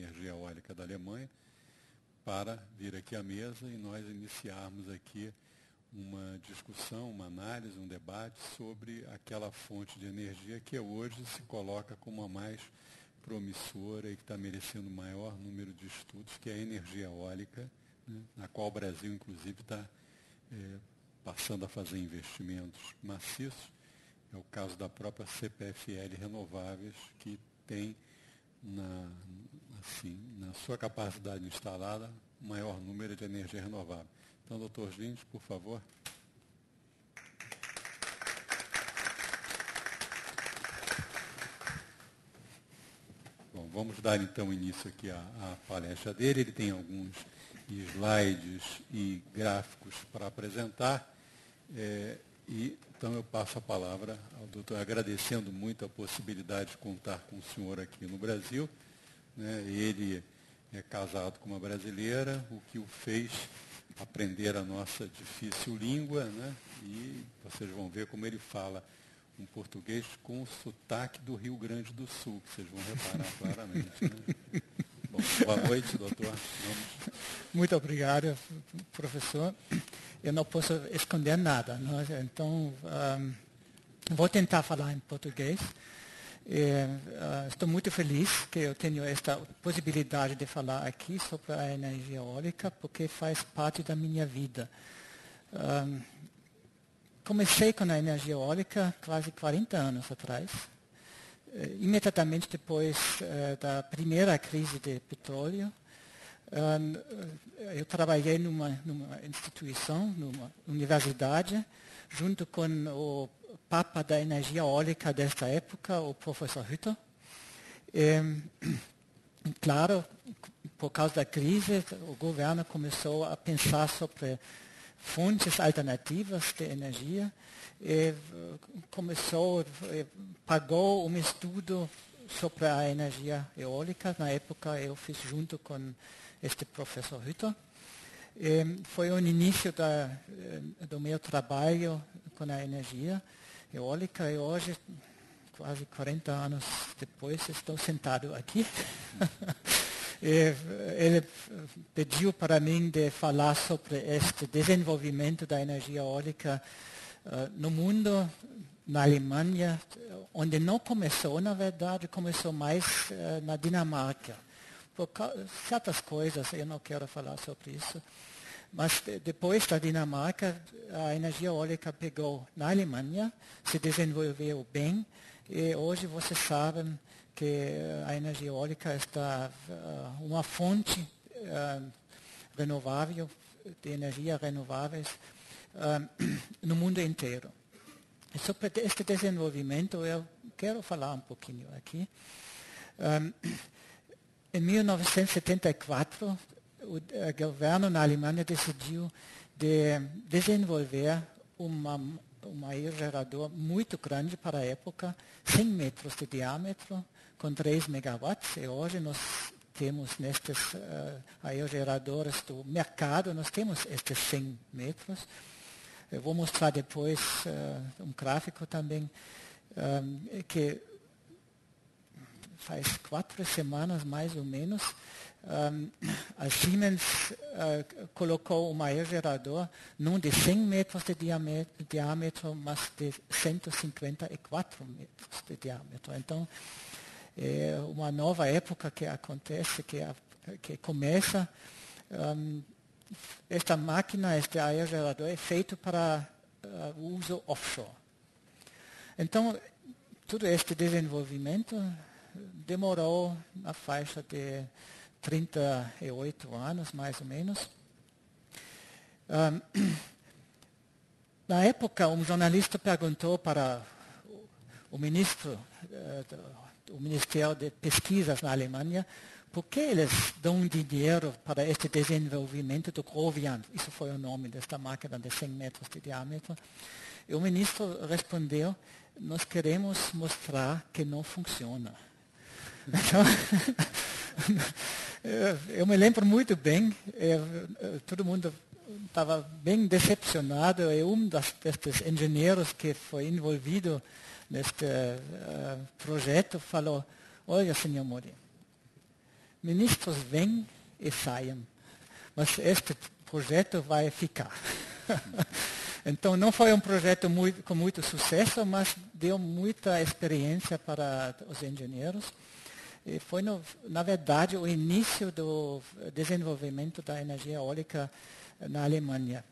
energia eólica da Alemanha, para vir aqui à mesa e nós iniciarmos aqui uma discussão, uma análise, um debate sobre aquela fonte de energia que hoje se coloca como a mais promissora e que está merecendo o maior número de estudos, que é a energia eólica, né, na qual o Brasil, inclusive, está passando a fazer investimentos maciços. É o caso da própria CPFL Renováveis, que tem na sua capacidade instalada o maior número de energia renovável. Então, doutor Lins, por favor. Bom, vamos dar então início aqui à palestra dele. Ele tem alguns slides e gráficos para apresentar. Então eu passo a palavra ao doutor, agradecendo muito a possibilidade de contar com o senhor aqui no Brasil. Né? Ele é casado com uma brasileira, o que o fez aprender a nossa difícil língua, né? E vocês vão ver como ele fala um português com o sotaque do Rio Grande do Sul, que vocês vão reparar claramente. Né? Bom, boa noite, doutor. Vamos. Muito obrigado, professor. Eu não posso esconder nada, não? Então vou tentar falar em português. Estou muito feliz que eu tenho esta possibilidade de falar aqui sobre a energia eólica, porque faz parte da minha vida. Comecei com a energia eólica quase 40 anos atrás, imediatamente depois da primeira crise de petróleo. Eu trabalhei numa instituição, numa universidade, junto com o papa da energia eólica desta época, o professor Hütter. Claro, por causa da crise, o governo começou a pensar sobre fontes alternativas de energia e pagou um estudo sobre a energia eólica. Na época, eu fiz junto com este professor Hütter. Foi o início do meu trabalho com a energia eólica e hoje, quase 40 anos depois, estou sentado aqui. Ele pediu para mim de falar sobre este desenvolvimento da energia eólica no mundo, na Alemanha, onde não começou, na verdade, começou mais na Dinamarca. Por certas coisas, eu não quero falar sobre isso, mas depois da Dinamarca, a energia eólica pegou na Alemanha, se desenvolveu bem, e hoje vocês sabem que a energia eólica está uma fonte renovável, de energia renováveis, no mundo inteiro. E sobre este desenvolvimento, eu quero falar um pouquinho aqui. Em 1974, o governo na Alemanha decidiu de desenvolver um aerogerador muito grande para a época, 100 metros de diâmetro, com 3 megawatts. E hoje nós temos nestes aerogeradores do mercado, nós temos estes 100 metros. Eu vou mostrar depois um gráfico também, que faz 4 semanas, mais ou menos, a Siemens colocou um aerogerador não de 100 metros de diâmetro, mas de 154 metros de diâmetro. Então, é uma nova época que acontece, que começa. Esta máquina, este aerogerador, é feito para uso offshore. Então, todo este desenvolvimento demorou na faixa de 38 anos, mais ou menos. Na época, um jornalista perguntou para o ministro do Ministério de Pesquisas na Alemanha por que eles dão dinheiro para este desenvolvimento do Grovian. Isso foi o nome desta máquina de 100 metros de diâmetro. E o ministro respondeu: nós queremos mostrar que não funciona. Então, eu me lembro muito bem, todo mundo estava bem decepcionado, e destes engenheiros que foi envolvido neste projeto falou: olha, senhor Modi, ministros vêm e saem, mas este projeto vai ficar. Então, não foi um projeto com muito sucesso, mas deu muita experiência para os engenheiros. E foi, na verdade, o início do desenvolvimento da energia eólica na Alemanha.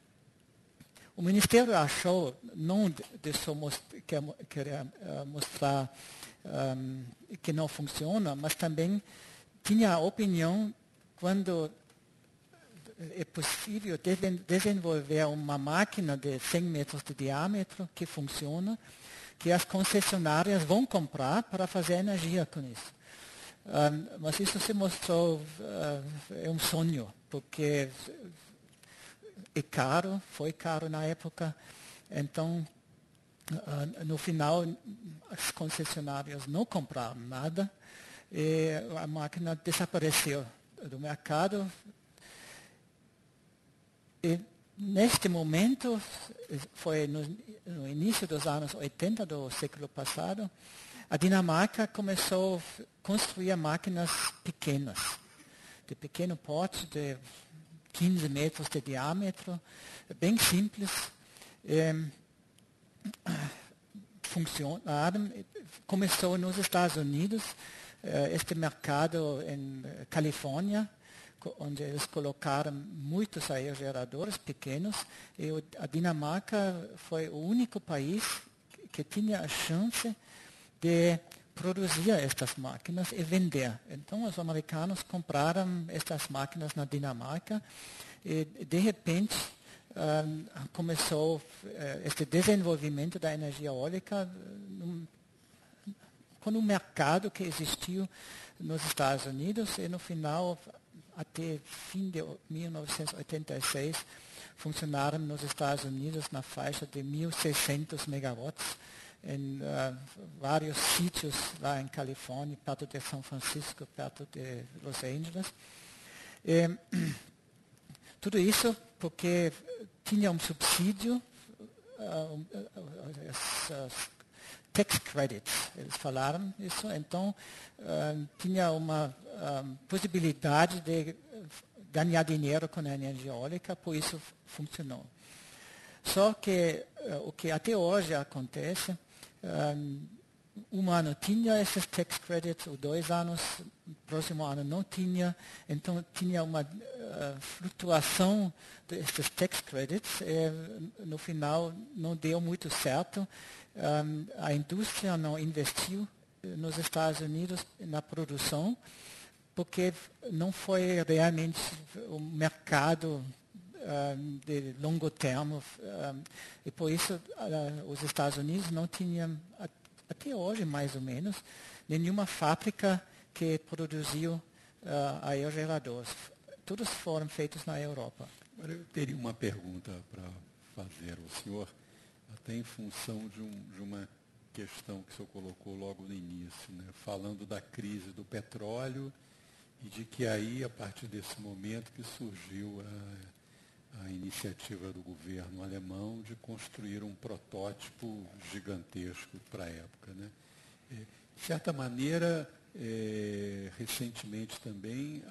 O Ministério achou, não de só querer mostrar que não funciona, mas também tinha a opinião quando é possível desenvolver uma máquina de 100 metros de diâmetro que funciona, que as concessionárias vão comprar para fazer energia com isso. Mas isso se mostrou é um sonho, porque é caro, foi caro na época. Então, no final, as concessionárias não compraram nada e a máquina desapareceu do mercado. E neste momento, foi no início dos anos 80 do século passado, a Dinamarca começou a construir máquinas pequenas, de pequeno porte, de 15 metros de diâmetro, bem simples. Funcionaram. Começou nos Estados Unidos, este mercado em Califórnia, onde eles colocaram muitos aerogeradores pequenos, e a Dinamarca foi o único país que tinha a chance de produzir estas máquinas e vender. Então, os americanos compraram estas máquinas na Dinamarca e, de repente, começou este desenvolvimento da energia eólica com um mercado que existiu nos Estados Unidos e, no final, até fim de 1986, funcionaram nos Estados Unidos na faixa de 1.600 megawatts em vários sítios lá em Califórnia, perto de São Francisco, perto de Los Angeles. Tudo isso porque tinha um subsídio, tax credits, eles falaram isso, então tinha uma possibilidade de ganhar dinheiro com a energia eólica, por isso funcionou. Só que o que até hoje acontece, um ano tinha esses tax credits, ou 2 anos, próximo ano não tinha, então tinha uma flutuação desses tax credits, e no final não deu muito certo. A indústria não investiu nos Estados Unidos na produção, porque não foi realmente um mercado de longo termo, e por isso os Estados Unidos não tinham, até hoje mais ou menos, nenhuma fábrica que produziu aerogeradores. Todos foram feitos na Europa. Agora eu teria uma pergunta para fazer ao senhor, até em função de uma questão que o senhor colocou logo no início, né? Falando da crise do petróleo e de que aí, a partir desse momento, que surgiu a iniciativa do governo alemão de construir um protótipo gigantesco para a época, né? De certa maneira, recentemente também,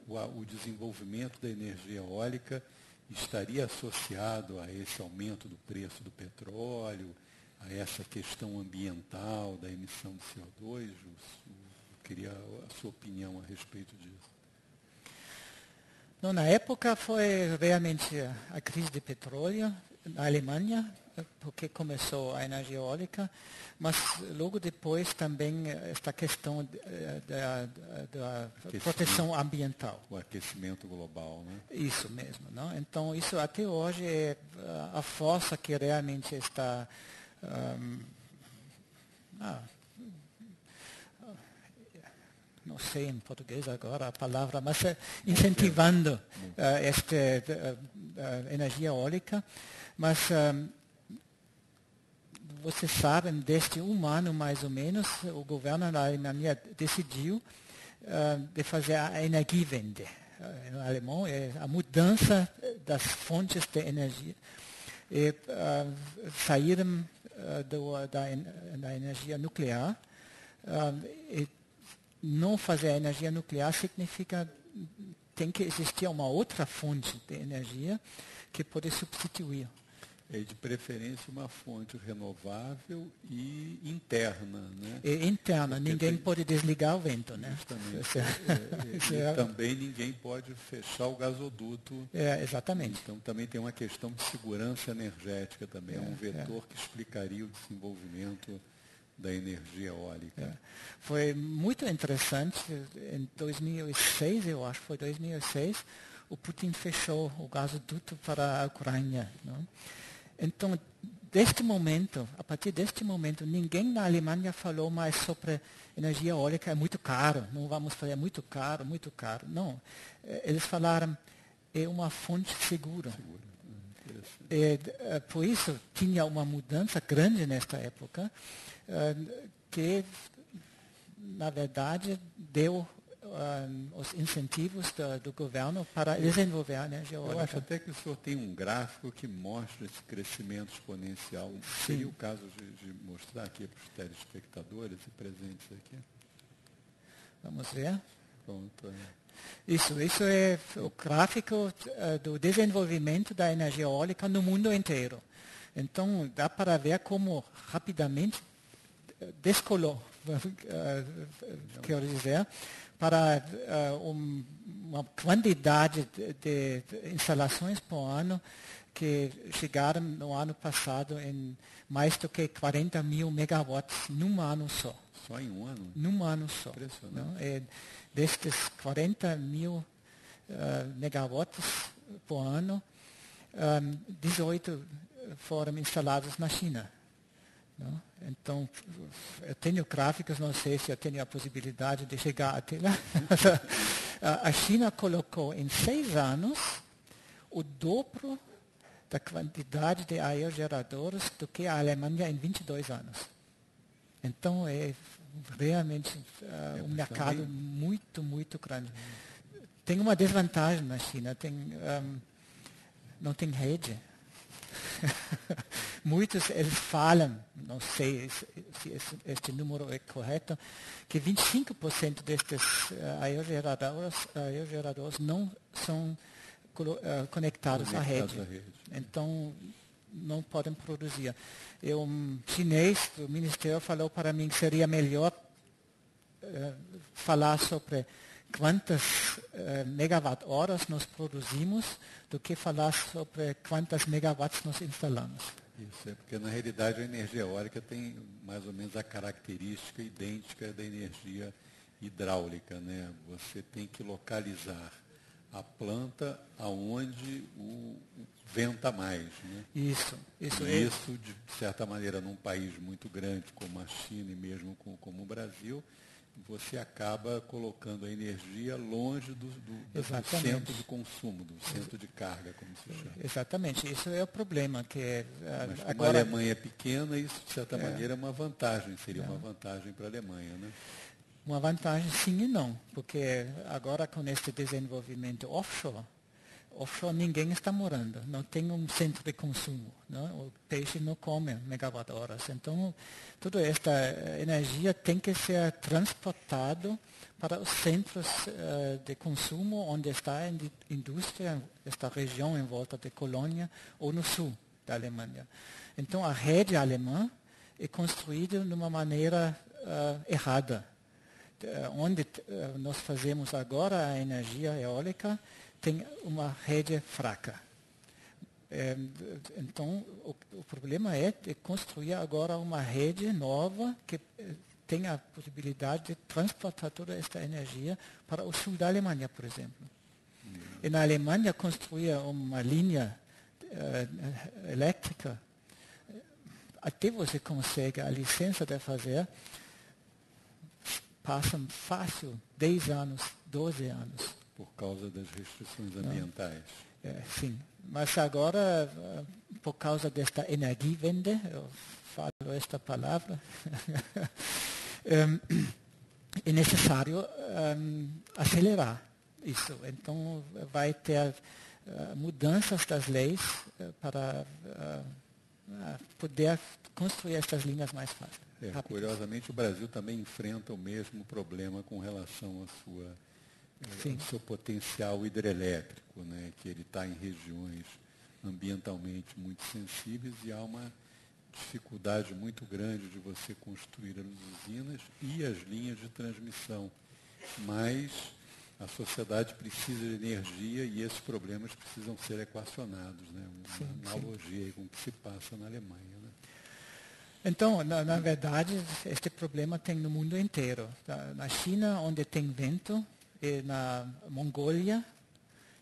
o desenvolvimento da energia eólica estaria associado a esse aumento do preço do petróleo, a essa questão ambiental da emissão de CO2. Eu queria a sua opinião a respeito disso. Não, na época foi realmente a crise de petróleo na Alemanha, porque começou a energia eólica, mas logo depois também esta questão da proteção ambiental. O aquecimento global, né? Isso mesmo. Não? Então, isso até hoje é a força que realmente está não sei em português agora a palavra, mas incentivando esta energia eólica. Mas vocês sabem, desde um ano mais ou menos, o governo da Alemanha decidiu de fazer a Energiewende. Em alemão é a mudança das fontes de energia. E saíram da energia nuclear e não fazer a energia nuclear significa tem que existir uma outra fonte de energia que pode substituir. É de preferência uma fonte renovável e interna, né? E interna, porque ninguém pode desligar o vento, né? Justamente. E também ninguém pode fechar o gasoduto. Exatamente. Então também tem uma questão de segurança energética também. É um vetor que explicaria o desenvolvimento da energia eólica. Foi muito interessante, em 2006, eu acho, foi 2006, o Putin fechou o gasoduto para a Ucrânia. Não? Então, a partir deste momento, ninguém na Alemanha falou mais sobre energia eólica, é muito caro, não vamos fazer, é muito caro, muito caro. Não, eles falaram, é uma fonte segura. Por isso, tinha uma mudança grande nesta época, que, na verdade, deu os incentivos do governo para desenvolver a energia eólica. Eu acho até que o senhor tem um gráfico que mostra esse crescimento exponencial. Sim. Seria o caso de mostrar aqui para os telespectadores e presentes aqui? Vamos ver. Pronto. Isso é o gráfico do desenvolvimento da energia eólica no mundo inteiro. Então, dá para ver como rapidamente descolou, quero dizer, para uma quantidade de instalações por ano que chegaram no ano passado em mais do que 40 mil megawatts num ano só. Só em um ano? Num ano só. Impressionante. Destes 40 mil megawatts por ano, 18 foram instalados na China. Não? Então, eu tenho gráficos, não sei se eu tenho a possibilidade de chegar até lá. A China colocou em 6 anos o dobro da quantidade de aerogeradores do que a Alemanha em 22 anos. Então, é realmente um mercado muito, muito grande. Tem uma desvantagem na China, não tem rede. Muitos eles falam, não sei se este número é correto, que 25% destes aerogeradores não são conectados à rede. Então, não podem produzir. Um chinês do ministério falou para mim que seria melhor falar sobre quantas megawatt-horas nós produzimos do que falar sobre quantas megawatts nós instalamos. Isso, porque na realidade a energia eólica tem mais ou menos a característica idêntica da energia hidráulica, né? Você tem que localizar a planta aonde venta mais, né? Isso, de certa maneira, num país muito grande como a China e mesmo como o Brasil, você acaba colocando a energia longe do centro de consumo, do centro de carga, como se chama. Exatamente, isso é o problema. Mas como agora, a Alemanha é pequena, isso de certa maneira é uma vantagem, seria uma vantagem para a Alemanha, né? Uma vantagem sim e não, porque agora com este desenvolvimento offshore ninguém está morando, não tem um centro de consumo, não? O peixe não come megawatt-horas. Então, toda esta energia tem que ser transportada para os centros de consumo, onde está a indústria, esta região em volta de Colônia ou no sul da Alemanha. Então, a rede alemã é construída de uma maneira errada. Onde nós fazemos agora a energia eólica, tem uma rede fraca. Então, o problema é de construir agora uma rede nova que tem a possibilidade de transportar toda esta energia para o sul da Alemanha, por exemplo. E na Alemanha, construir uma linha elétrica, até você consegue a licença de fazer, passam fácil 10 anos, 12 anos. Por causa das restrições ambientais. Sim, mas agora, por causa desta Energiewende, eu falo esta palavra, é necessário acelerar isso. Então, vai ter mudanças das leis para poder construir essas linhas mais fácil. Curiosamente, o Brasil também enfrenta o mesmo problema com relação ao seu potencial hidrelétrico, né, que ele está em regiões ambientalmente muito sensíveis e há uma dificuldade muito grande de você construir as usinas e as linhas de transmissão. Mas a sociedade precisa de energia e esses problemas precisam ser equacionados, né? Uma analogia aí com o que se passa na Alemanha. Né? Então, na verdade, este problema tem no mundo inteiro. Na China, onde tem vento, e na Mongólia,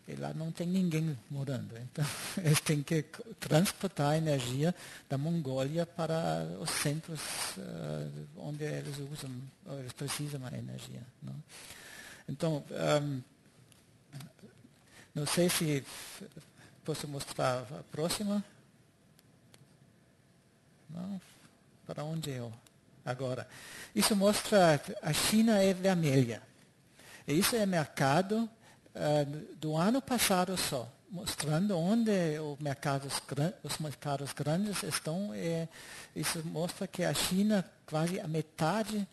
e lá não tem ninguém morando. Então, eles têm que transportar energia da Mongólia para os centros onde eles precisam da energia. Não? Então, não sei se posso mostrar a próxima. Não? Para onde eu? Agora. Isso mostra a China é vermelha. E isso é mercado do ano passado só, mostrando onde os mercados grandes estão. Isso mostra que a China, quase a metade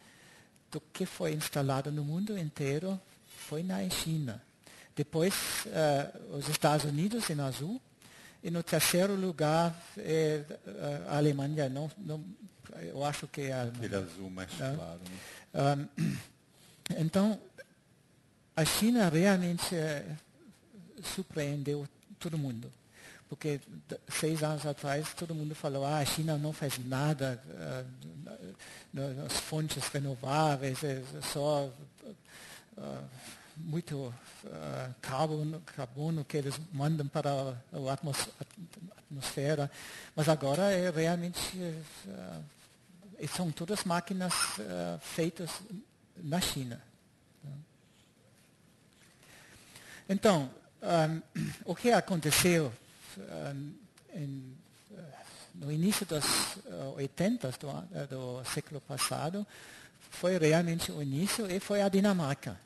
do que foi instalado no mundo inteiro, foi na China. Depois, os Estados Unidos, em azul. E no terceiro lugar, a Alemanha. Eu acho que é a Alemanha. Aquele azul mais claro. Né? Então, a China realmente surpreendeu todo mundo. Porque 6 anos atrás todo mundo falou, a China não faz nada nas fontes renováveis, é só muito carbono que eles mandam para a atmosfera. Mas agora realmente são todas máquinas feitas na China. Então, o que aconteceu no início dos 80 do século passado foi realmente o início e foi a Dinamarca.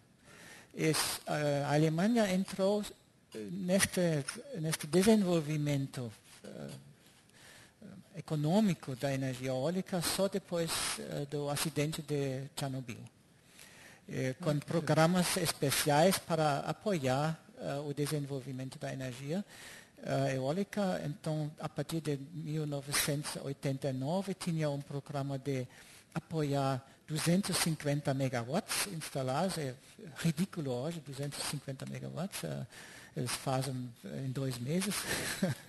A Alemanha entrou neste desenvolvimento econômico da energia eólica só depois do acidente de Chernobyl. Com programas especiais para apoiar o desenvolvimento da energia eólica. Então, a partir de 1989, tinha um programa de apoiar 250 megawatts instalados. É ridículo hoje, 250 megawatts. Eles fazem em 2 meses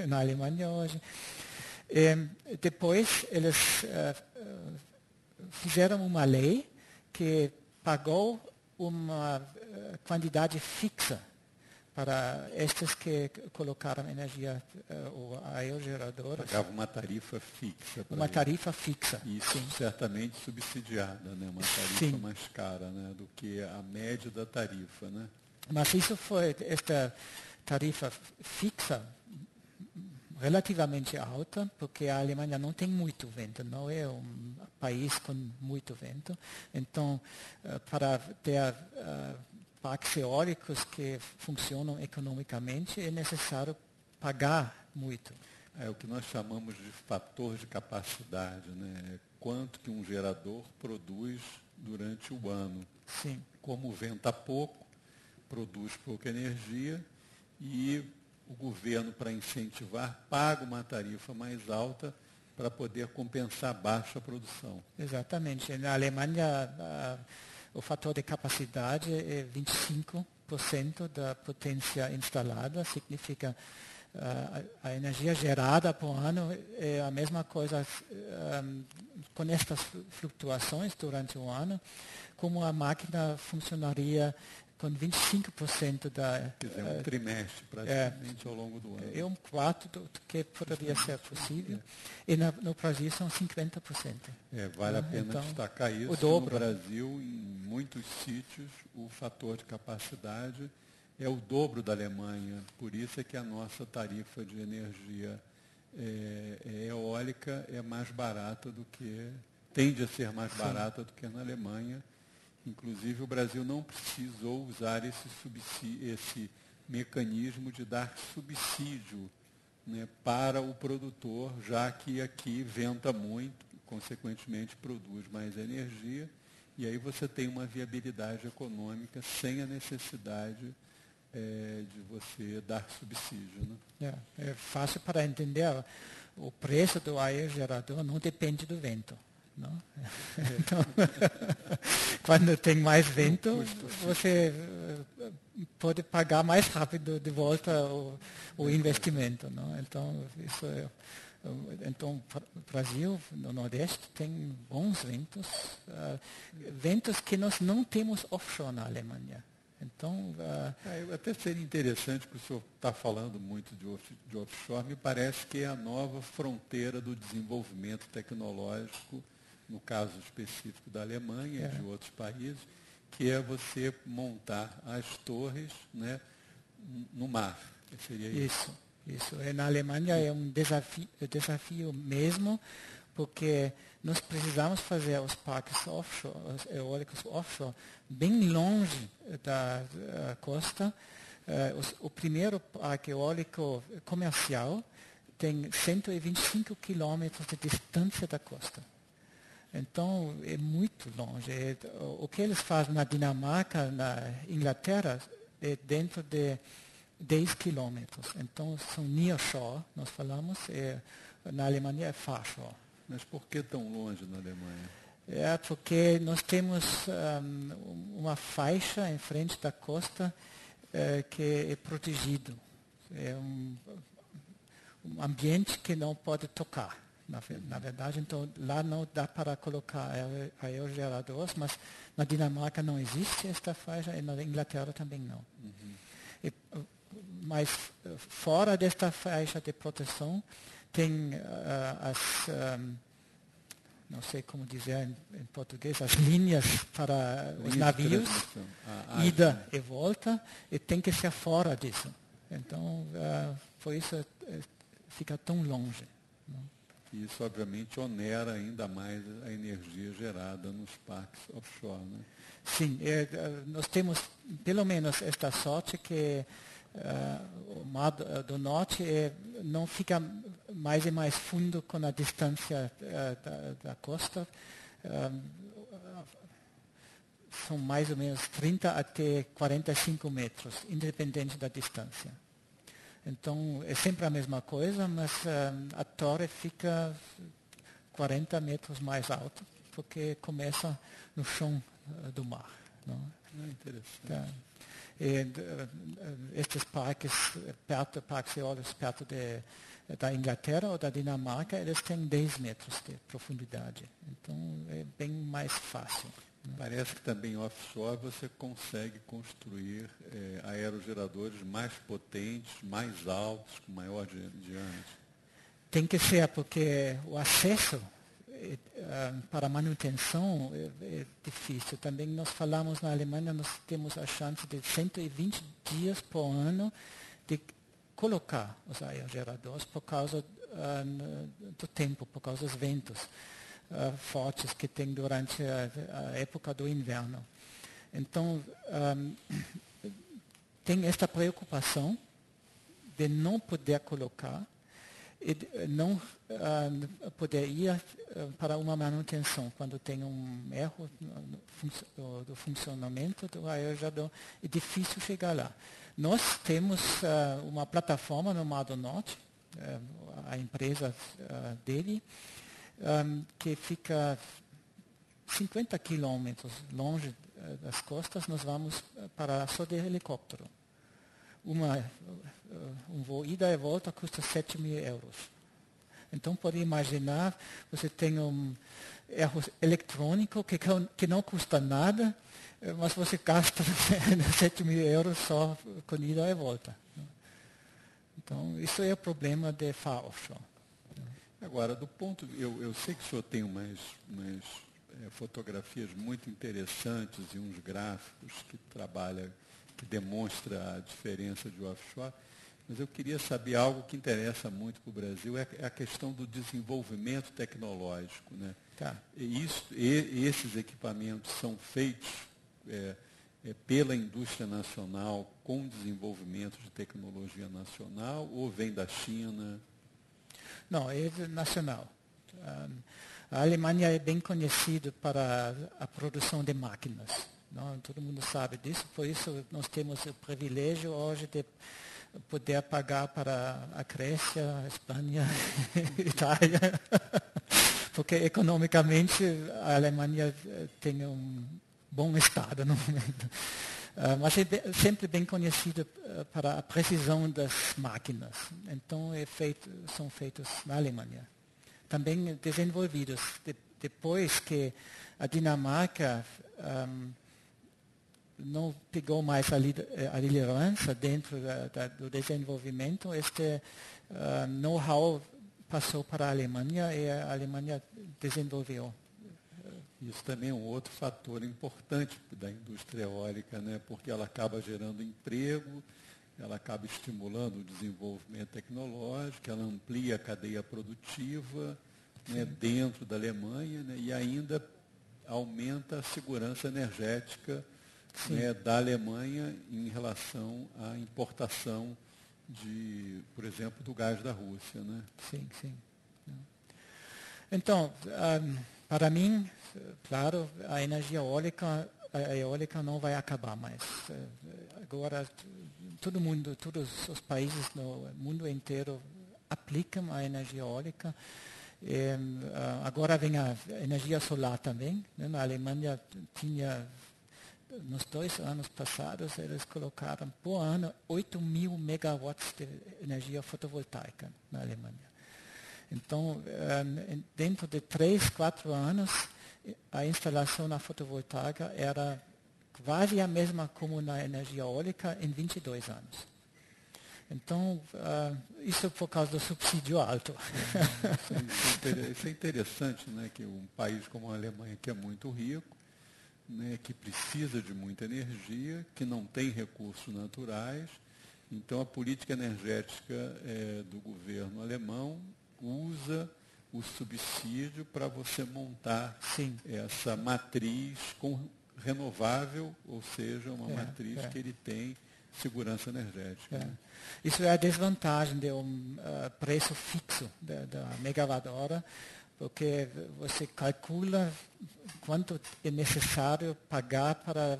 na Alemanha hoje. Depois, eles fizeram uma lei que pagou uma quantidade fixa para estes que colocaram energia ou aerogeradores. Pagava uma tarifa fixa. Uma tarifa fixa. Isso, certamente subsidiada, né? Uma tarifa mais cara, né? Do que a média da tarifa. Né? Mas esta tarifa fixa relativamente alta, porque a Alemanha não tem muito vento, não é um país com muito vento. Então, para ter parques eólicos que funcionam economicamente, é necessário pagar muito. É o que nós chamamos de fator de capacidade, né? Quanto que um gerador produz durante o ano. Sim. Como venta pouco, produz pouca energia e o governo, para incentivar, paga uma tarifa mais alta para poder compensar a baixa produção. Exatamente. Na Alemanha, o fator de capacidade é 25% da potência instalada, significa a energia gerada por ano é a mesma coisa com estas flutuações durante o ano, como a máquina funcionaria com 25% da... Quer dizer, um trimestre praticamente ao longo do ano. É um quarto do que poderia ser possível. E no Brasil são 50%. Vale a pena destacar isso. O dobro. No Brasil, em muitos sítios, o fator de capacidade é o dobro da Alemanha. Por isso é que a nossa tarifa de energia eólica é mais barata do que... tende a ser mais barata do que na Alemanha. Inclusive, o Brasil não precisou usar esse mecanismo de dar subsídio né, para o produtor, já que aqui venta muito, consequentemente produz mais energia, e aí você tem uma viabilidade econômica sem a necessidade de você dar subsídio. Né? É fácil para entender. O preço do aerogerador não depende do vento. Não? Então, quando tem mais vento, você pode pagar mais rápido de volta o investimento. Não? Então, então, o Brasil, no Nordeste, tem bons ventos, ventos que nós não temos offshore na Alemanha. Então, até seria interessante, porque o senhor está falando muito de offshore, me parece que é a nova fronteira do desenvolvimento tecnológico, no caso específico da Alemanha e de outros países, que é você montar as torres, né, no mar. Seria isso. Isso. Na Alemanha é um desafio mesmo, porque nós precisamos fazer os parques offshore, os eólicos offshore, bem longe da costa. O primeiro parque eólico comercial tem 125 quilômetros de distância da costa. Então, é muito longe. O que eles fazem na Dinamarca, na Inglaterra, é dentro de 10 quilômetros. Então, são nearshore, nós falamos, na Alemanha é farshore. Mas por que tão longe na Alemanha? É porque nós temos uma faixa em frente da costa que é protegido. É um ambiente que não pode tocar, na verdade. Então, lá não dá para colocar aerogeradores, mas na Dinamarca não existe esta faixa e na Inglaterra também não. Mas fora desta faixa de proteção, tem não sei como dizer em português, as linhas para os navios, ida e volta, e tem que ser fora disso. Então, por isso fica tão longe. Não? Isso, obviamente, onera ainda mais a energia gerada nos parques offshore. Né? Sim, nós temos pelo menos esta sorte que o Mar do Norte não fica mais e mais fundo com a distância da costa. São mais ou menos 30 até 45 metros, independente da distância. Então, é sempre a mesma coisa, mas a torre fica 40 metros mais alta, porque começa no chão do mar. Não? Interessante. Estes parques eólicos perto da Inglaterra ou da Dinamarca, eles têm 10 metros de profundidade. Então, é bem mais fácil. Né? Parece que também offshore você consegue construir aerogeradores mais potentes, mais altos, com maior diâmetro. Tem que ser, porque o acesso para manutenção é difícil. Também nós falamos na Alemanha, nós temos a chance de 120 dias por ano de colocar os aerogeradores por causa do tempo, por causa dos ventos fortes que tem durante a época do inverno. Então, tem esta preocupação de não poder colocar e não poder ir para uma manutenção quando tem um erro do funcionamento do aerogerador. É difícil chegar lá. Nós temos uma plataforma no Mar do Norte, a empresa dele, que fica 50 quilômetros longe das costas. Nós vamos para só de helicóptero. Um voo ida e volta custa 7.000 euros. Então, pode imaginar, você tem um erro eletrônico que não custa nada, mas você gasta 7.000 euros só com ida e volta. Então, isso é o problema de FAR offshore. Agora, eu sei que o senhor tem umas fotografias muito interessantes e uns gráficos que demonstra a diferença de offshore, mas eu queria saber algo que interessa muito para o Brasil, é a questão do desenvolvimento tecnológico. Né? Tá. Esses equipamentos são feitos pela indústria nacional com desenvolvimento de tecnologia nacional ou vem da China? Não, é nacional. A Alemanha é bem conhecida para a produção de máquinas. Não? Todo mundo sabe disso, por isso nós temos o privilégio hoje de poder pagar para a Grécia, a Espanha, Itália, porque economicamente a Alemanha tem um bom estado no momento. Mas é sempre bem conhecida para a precisão das máquinas. Então são feitos na Alemanha. Também desenvolvidos. Depois que a Dinamarca não pegou mais a liderança dentro do desenvolvimento, este know-how passou para a Alemanha e a Alemanha desenvolveu. Isso também é um outro fator importante da indústria eólica, né? Porque ela acaba gerando emprego, ela acaba estimulando o desenvolvimento tecnológico, ela amplia a cadeia produtiva, né, dentro da Alemanha, né, e ainda aumenta a segurança energética, né, da Alemanha em relação à importação por exemplo, do gás da Rússia. Né? Sim, sim. Então, para mim, claro, a energia eólica não vai acabar mais. Agora, todos os países no mundo inteiro aplicam a energia eólica. Agora vem a energia solar também. Né? Na Alemanha nos 2 anos passados, eles colocaram por ano 8.000 megawatts de energia fotovoltaica na Alemanha. Então, dentro de 3, 4 anos, a instalação na fotovoltaica era quase a mesma como na energia eólica em 22 anos. Então, isso por causa do subsídio alto. Isso é interessante, né, que um país como a Alemanha, que é muito rico, né, que precisa de muita energia, que não tem recursos naturais, então a política energética do governo alemão usa o subsídio para você montar essa matriz renovável, ou seja, uma matriz que ele tem segurança energética. Né? Isso é a desvantagem de um preço fixo da megawatt-hora, porque você calcula quanto é necessário pagar para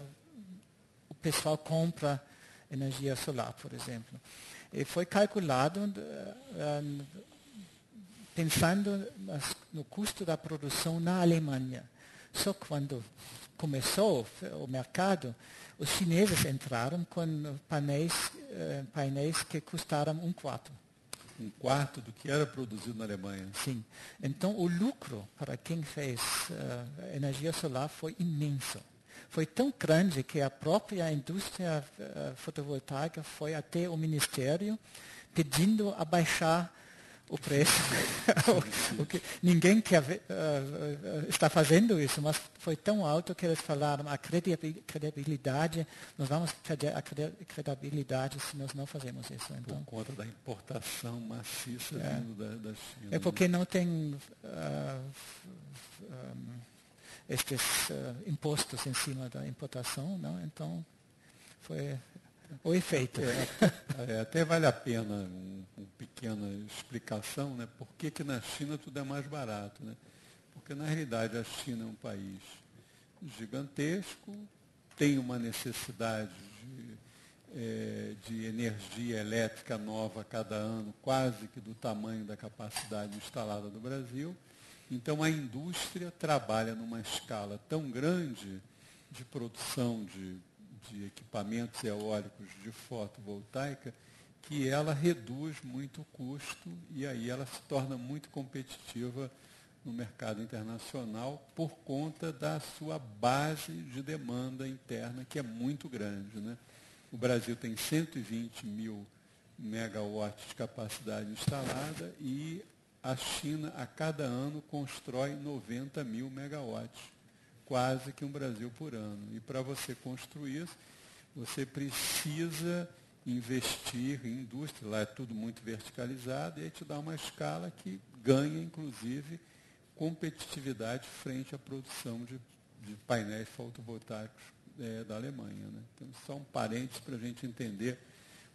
o pessoal comprar energia solar, por exemplo. E foi calculado pensando no custo da produção na Alemanha. Só quando começou o mercado, os chineses entraram com painéis que custaram 1/4. 1/4 do que era produzido na Alemanha. Sim. Então, o lucro para quem fez energia solar foi imenso. Foi tão grande que a própria indústria fotovoltaica foi até o Ministério pedindo abaixar o preço. Ninguém está fazendo isso, mas foi tão alto que eles falaram a credibilidade, nós vamos perder a credibilidade se nós não fazemos isso. Então, por conta da importação maciça vindo da China. É porque não tem estes impostos em cima da importação, não? Então foi o efeito. Até vale a pena uma pequena explicação, né? Por que na China tudo é mais barato, né? Porque na realidade a China é um país gigantesco, tem uma necessidade de energia elétrica nova a cada ano, quase que do tamanho da capacidade instalada do Brasil. Então a indústria trabalha numa escala tão grande de produção de equipamentos eólicos de fotovoltaica, que ela reduz muito o custo e aí ela se torna muito competitiva no mercado internacional por conta da sua base de demanda interna, que é muito grande. Né? O Brasil tem 120.000 megawatts de capacidade instalada e a China, a cada ano, constrói 90.000 megawatts. Quase que um Brasil por ano. E para você construir isso, você precisa investir em indústria, lá é tudo muito verticalizado, e aí te dá uma escala que ganha, inclusive, competitividade frente à produção de painéis fotovoltaicos da Alemanha, né? Então, são parentes para a gente entender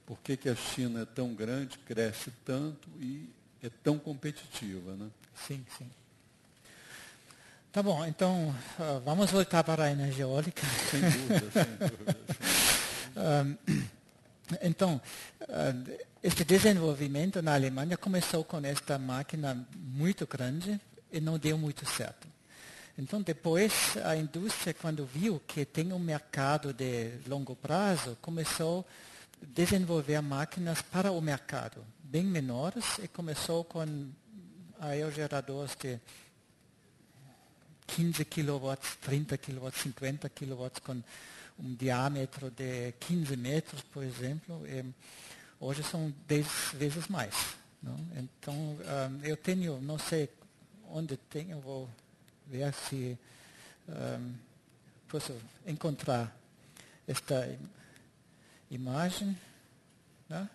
por que a China é tão grande, cresce tanto e é tão competitiva, né? Sim, sim. Tá bom, então vamos voltar para a energia eólica. Sem dúvida, sem dúvida. Então, este desenvolvimento na Alemanha começou com esta máquina muito grande e não deu muito certo. Então, depois, a indústria, quando viu que tem um mercado de longo prazo, começou a desenvolver máquinas para o mercado, bem menores, e começou com aerogeradores de 15 kW, 30 kW, 50 kW, com um diâmetro de 15 metros, por exemplo. E hoje são 10 vezes mais. Não? Então, eu tenho, não sei onde tenho, vou ver se posso encontrar esta imagem.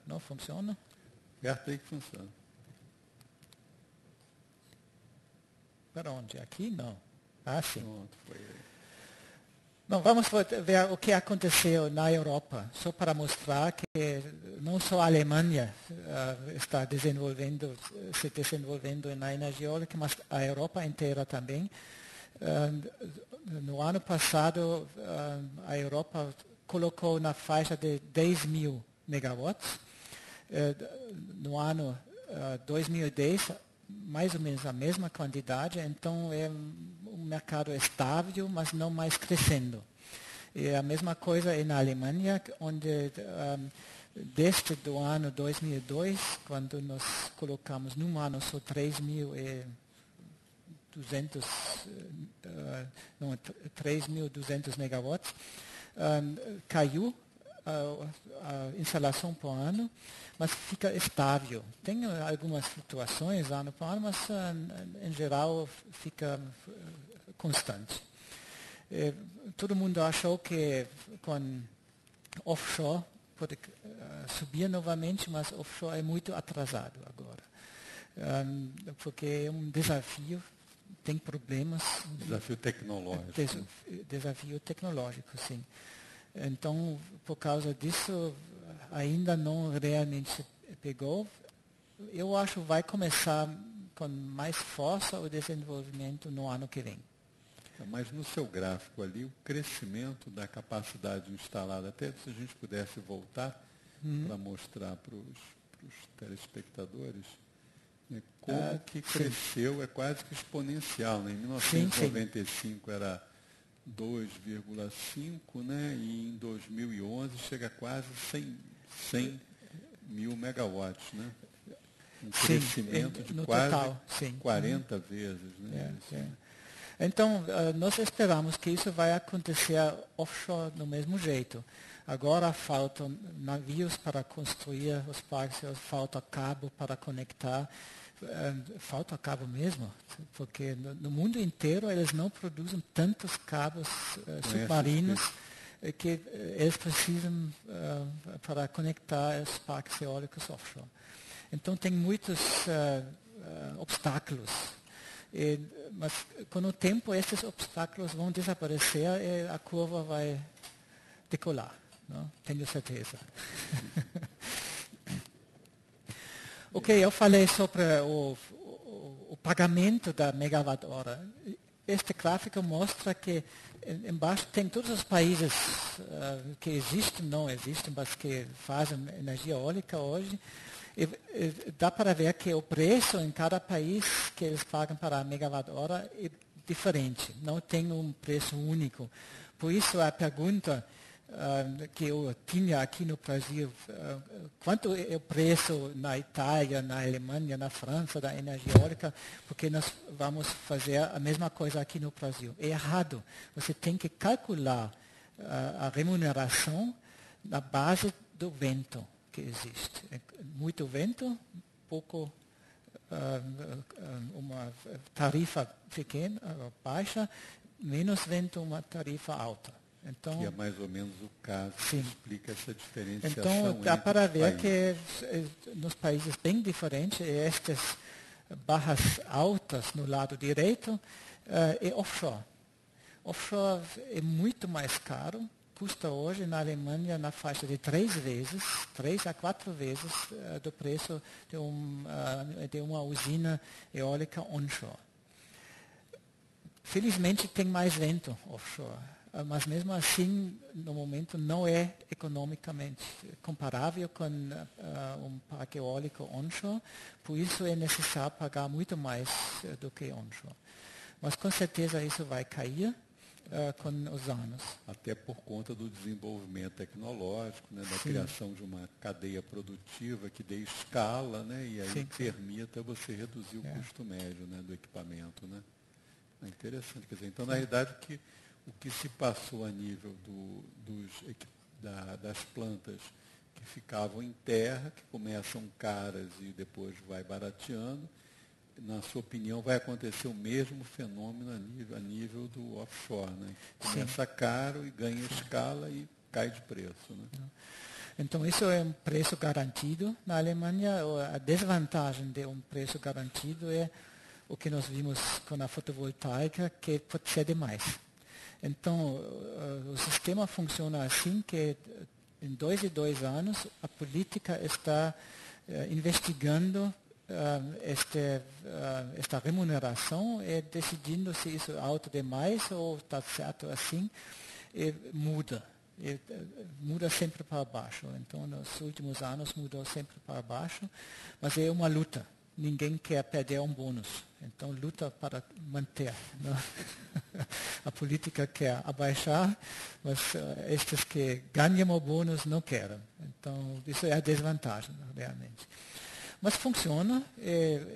Não funciona? Perto aí que funciona. Para onde? Aqui? Não. Sim. Pronto, foi aí. Bom, vamos ver o que aconteceu na Europa, só para mostrar que não só a Alemanha está se desenvolvendo na energia eólica, mas a Europa inteira também. No ano passado, a Europa colocou na faixa de 10 mil megawatts. No ano 2010, mais ou menos a mesma quantidade, então é um mercado estável, mas não mais crescendo. E a mesma coisa é na Alemanha, onde desde o ano 2002, quando nós colocamos num ano só 3.200 megawatts, caiu a instalação por ano, mas fica estável. Tem algumas flutuações ano por ano, mas em geral fica constante. Todo mundo achou que com offshore pode subir novamente, mas offshore é muito atrasado agora. Porque é um desafio, tem problemas. Desafio tecnológico. Desafio tecnológico, sim. Então, por causa disso, ainda não realmente pegou. Eu acho que vai começar com mais força o desenvolvimento no ano que vem. Mas no seu gráfico ali, o crescimento da capacidade instalada, até se a gente pudesse voltar para mostrar para os telespectadores, né, como que cresceu, é quase que exponencial. Né? Em 1995 era 2,5, né? E em 2011 chega a quase 100 mil megawatts, né? Um crescimento de quase total, 40 vezes. Né? Então, nós esperamos que isso vai acontecer offshore do mesmo jeito. Agora faltam navios para construir os parques, falta cabo para conectar. Falta cabo mesmo, porque no mundo inteiro eles não produzem tantos cabos submarinos que eles precisam para conectar os parques eólicos offshore. Então tem muitos obstáculos. Mas com o tempo esses obstáculos vão desaparecer e a curva vai decolar, não? Tenho certeza. Ok, eu falei sobre o pagamento da megawatt-hora. Este gráfico mostra que embaixo tem todos os países que existem, não existem, mas que fazem energia eólica hoje. E dá para ver que o preço em cada país que eles pagam para a megawatt-hora é diferente, não tem um preço único. Por isso a pergunta que eu tinha aqui no Brasil, quanto é o preço na Itália, na Alemanha, na França da energia eólica, porque nós vamos fazer a mesma coisa aqui no Brasil. É errado. Você tem que calcular a remuneração na base do vento que existe. Muito vento, pouco, uma tarifa pequena, baixa, menos vento, uma tarifa alta. Então, que é mais ou menos o caso que explica essa diferenciação. Então, dá para ver que nos países bem diferentes, estas barras altas no lado direito é offshore. Offshore é muito mais caro, custa hoje na Alemanha na faixa de 3 a 4 vezes do preço de uma usina eólica onshore. Felizmente tem mais vento offshore, mas mesmo assim, no momento, não é economicamente comparável com um parque eólico onshore, por isso é necessário pagar muito mais do que onshore. Mas com certeza isso vai cair com os anos. Até por conta do desenvolvimento tecnológico, né, da Sim. criação de uma cadeia produtiva que dê escala, né, e aí Sim. permita você reduzir o custo médio, né, do equipamento. Né? É interessante. Quer dizer, então, na realidade, o que se passou a nível das plantas que ficavam em terra, que começam caras e depois vai barateando, na sua opinião, vai acontecer o mesmo fenômeno a nível do offshore, né? Começa caro e ganha escala e cai de preço, né? Então, isso é um preço garantido na Alemanha. A desvantagem de um preço garantido é o que nós vimos com a fotovoltaica, que pode ser demais. Então, o sistema funciona assim que em 2 anos a política está investigando esta remuneração e decidindo se isso é alto demais ou está certo assim, e muda. Muda sempre para baixo. Então, nos últimos anos mudou sempre para baixo, mas é uma luta. Ninguém quer perder um bônus. Então, luta para manter. Né? A política quer abaixar, mas estes que ganham o bônus não querem. Então, isso é a desvantagem, realmente. Mas funciona,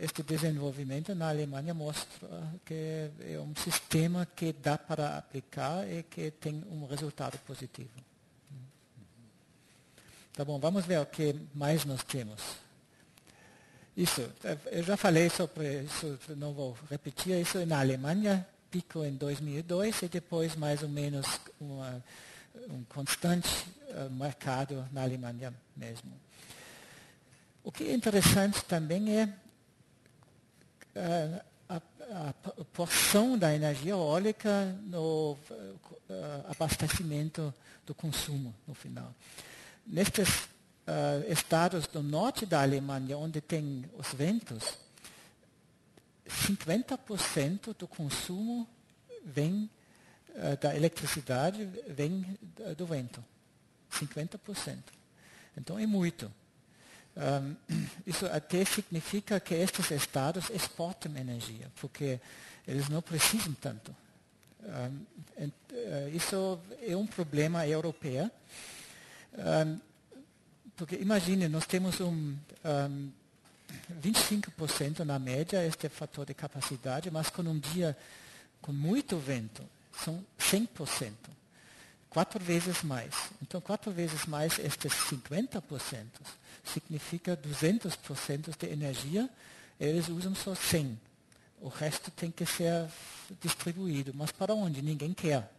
este desenvolvimento na Alemanha mostra que é um sistema que dá para aplicar e que tem um resultado positivo. Tá bom, vamos ver o que mais nós temos. Isso, eu já falei sobre isso, não vou repetir, isso na Alemanha, pico em 2002 e depois mais ou menos um constante mercado na Alemanha mesmo. O que é interessante também é a porção da energia eólica no abastecimento do consumo no final. Nestes estados do norte da Alemanha, onde tem os ventos, 50% do consumo vem da eletricidade vem do vento. 50%. Então é muito. Isso até significa que estes estados exportam energia, porque eles não precisam tanto. Isso é um problema europeu, porque imagine, nós temos 25% na média, este fator de capacidade, mas com um dia com muito vento, são 100%. 4 vezes mais. Então, 4 vezes mais estes 50% significa 200% de energia, eles usam só 100%. O resto tem que ser distribuído. Mas para onde? Ninguém quer.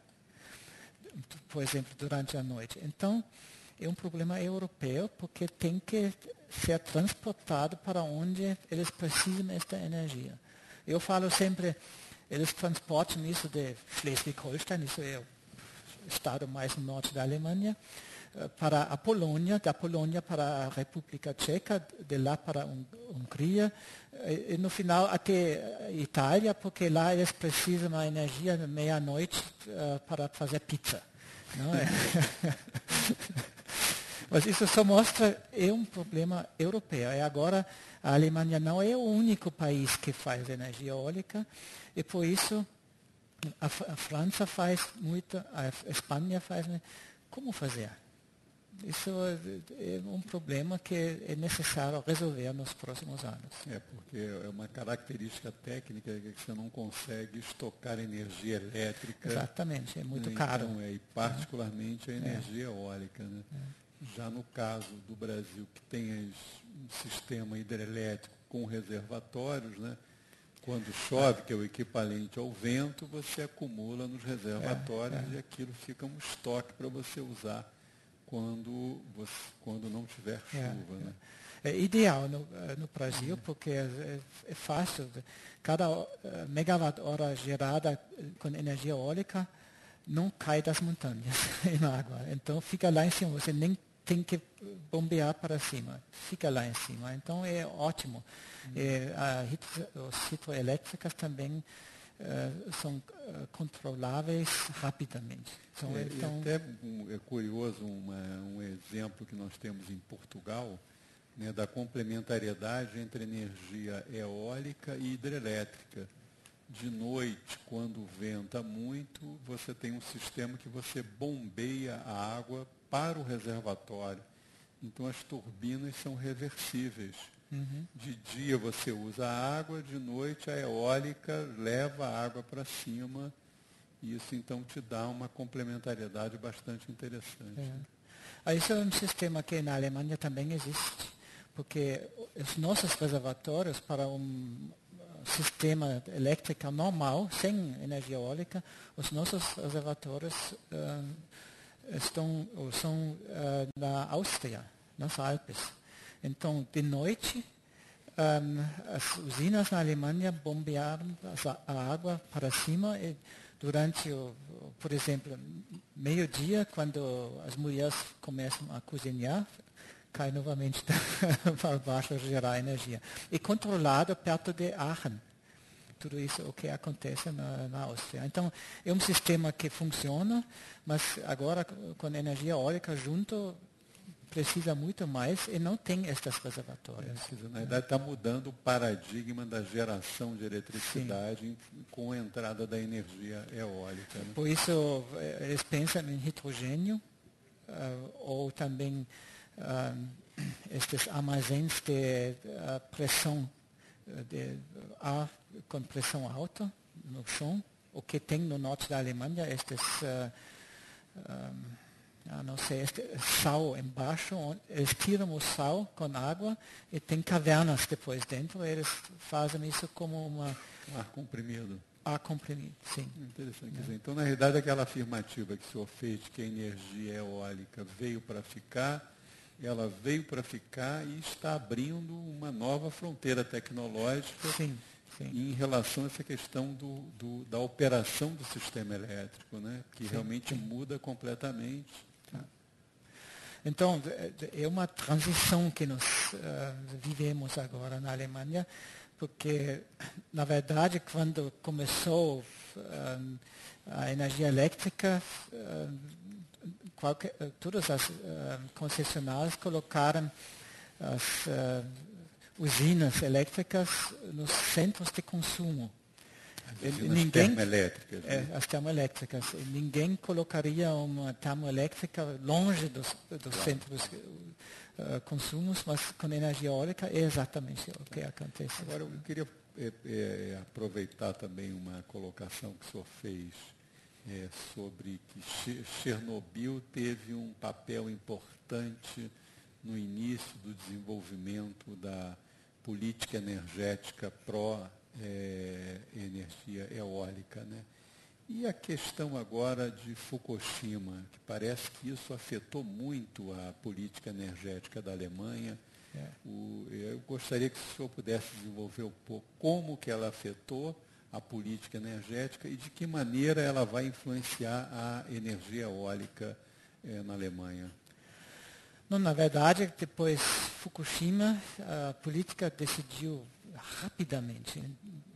Por exemplo, durante a noite. Então, é um problema europeu, porque tem que ser transportado para onde eles precisam desta energia. Eu falo sempre, eles transportam isso de Schleswig-Holstein, isso é o estado mais no norte da Alemanha, para a Polônia, da Polônia para a República Tcheca, de lá para a Hungria, e no final até a Itália, porque lá eles precisam da energia meia-noite para fazer pizza. Não é? Mas isso só mostra é um problema europeu. E agora a Alemanha não é o único país que faz energia eólica, e por isso a França faz muito, a Espanha faz muito. Como fazer? Isso é um problema que é necessário resolver nos próximos anos. Porque é uma característica técnica que você não consegue estocar energia elétrica. Exatamente, é muito caro. Então, e particularmente a energia eólica. Né? Já no caso do Brasil, que tem um sistema hidrelétrico com reservatórios, né? Quando chove, que é o equivalente ao vento, você acumula nos reservatórios e aquilo fica um estoque para você usar quando não tiver chuva. Né? É ideal no Brasil, porque é fácil. Cada megawatt-hora gerada com energia eólica não cai das montanhas em água. Então fica lá em cima, você nem tem que bombear para cima, fica lá em cima. Então é ótimo. As hidroelétricas também são controláveis rapidamente. Então, até é curioso um exemplo que nós temos em Portugal, né, da complementariedade entre energia eólica e hidrelétrica. De noite, quando venta muito, você tem um sistema que você bombeia a água para o reservatório. Então, as turbinas são reversíveis. De dia você usa a água, de noite a eólica leva a água para cima. E isso, então, te dá uma complementariedade bastante interessante. Isso é um sistema que na Alemanha também existe, porque os nossos reservatórios para um sistema elétrico normal, sem energia eólica, os nossos reservatórios são na Áustria, nas Alpes. Então, de noite, as usinas na Alemanha bombearam a água para cima e durante, por exemplo, meio-dia, quando as mulheres começam a cozinhar, cai novamente para baixo gerar energia. E controlado perto de Aachen. Tudo isso é o que acontece na Áustria. Então, é um sistema que funciona, mas agora com energia eólica junto precisa muito mais e não tem estes reservatórios. Na verdade, está mudando o paradigma da geração de eletricidade com a entrada da energia eólica. Né? Por isso, eles pensam em hidrogênio ou também estes armazéns de pressão de ar com pressão alta no chão. O que tem no norte da Alemanha, estes não sei, sal embaixo, eles tiram o sal com água e tem cavernas depois dentro, eles fazem isso como uma... Ar comprimido. Ar comprimido, sim. Interessante. Então, na realidade, aquela afirmativa que o senhor fez de que a energia eólica veio para ficar, ela veio para ficar e está abrindo uma nova fronteira tecnológica em relação a essa questão da operação do sistema elétrico, né? Que realmente muda completamente. Então, é uma transição que nós vivemos agora na Alemanha, porque, na verdade, quando começou a energia elétrica, todas as concessionárias colocaram as usinas elétricas nos centros de consumo. As termoelétricas. As termoelétricas. Ninguém colocaria uma termoelétrica longe dos centros de consumos, mas com energia eólica é exatamente o que acontece. Agora, eu queria aproveitar também uma colocação que o senhor fez sobre que Chernobyl teve um papel importante no início do desenvolvimento da política energética energia eólica, né? E a questão agora de Fukushima, que parece que isso afetou muito a política energética da Alemanha. Eu gostaria que o senhor pudesse desenvolver um pouco como que ela afetou a política energética e de que maneira ela vai influenciar a energia eólica na Alemanha. Não, na verdade, depois Fukushima, a política decidiu rapidamente,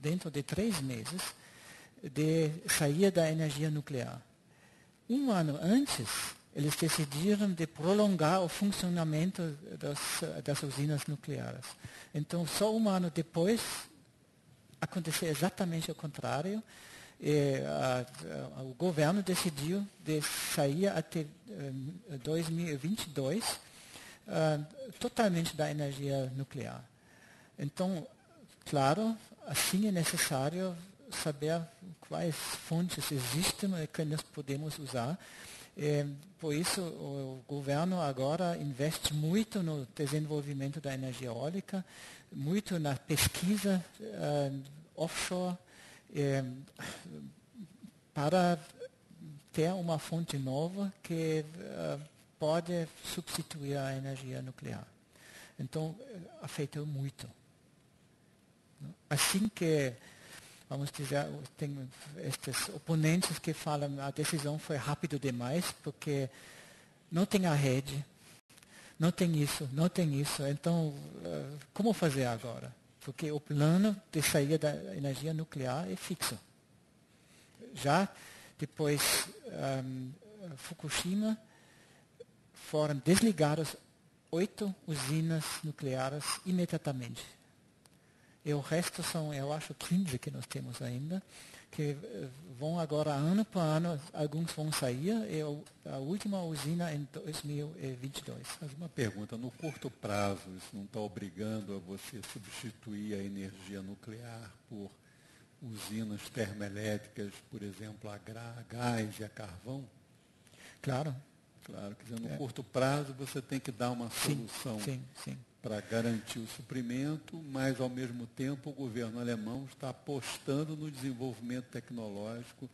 dentro de 3 meses, de sair da energia nuclear. Um ano antes, eles decidiram de prolongar o funcionamento das usinas nucleares. Então, só um ano depois, aconteceu exatamente o contrário. O governo decidiu de sair até 2022 totalmente da energia nuclear. Então, claro, assim é necessário saber quais fontes existem e que nós podemos usar. Por isso, o governo agora investe muito no desenvolvimento da energia eólica, muito na pesquisa offshore, para ter uma fonte nova que pode substituir a energia nuclear. Então, afetou muito. Assim que, vamos dizer, tem estes oponentes que falam que a decisão foi rápido demais, porque não tem a rede, não tem isso. Então, como fazer agora? Porque o plano de saída da energia nuclear é fixo. Já depois Fukushima foram desligadas 8 usinas nucleares imediatamente. E o resto são, eu acho, 15 que nós temos ainda, que vão agora, ano por ano, alguns vão sair, e a última usina em 2022. Mas uma pergunta, no curto prazo, isso não está obrigando a você substituir a energia nuclear por usinas termoelétricas, por exemplo, a gás e a carvão? Claro. Claro, quer dizer, no curto prazo você tem que dar uma solução para garantir o suprimento, mas ao mesmo tempo o governo alemão está apostando no desenvolvimento tecnológico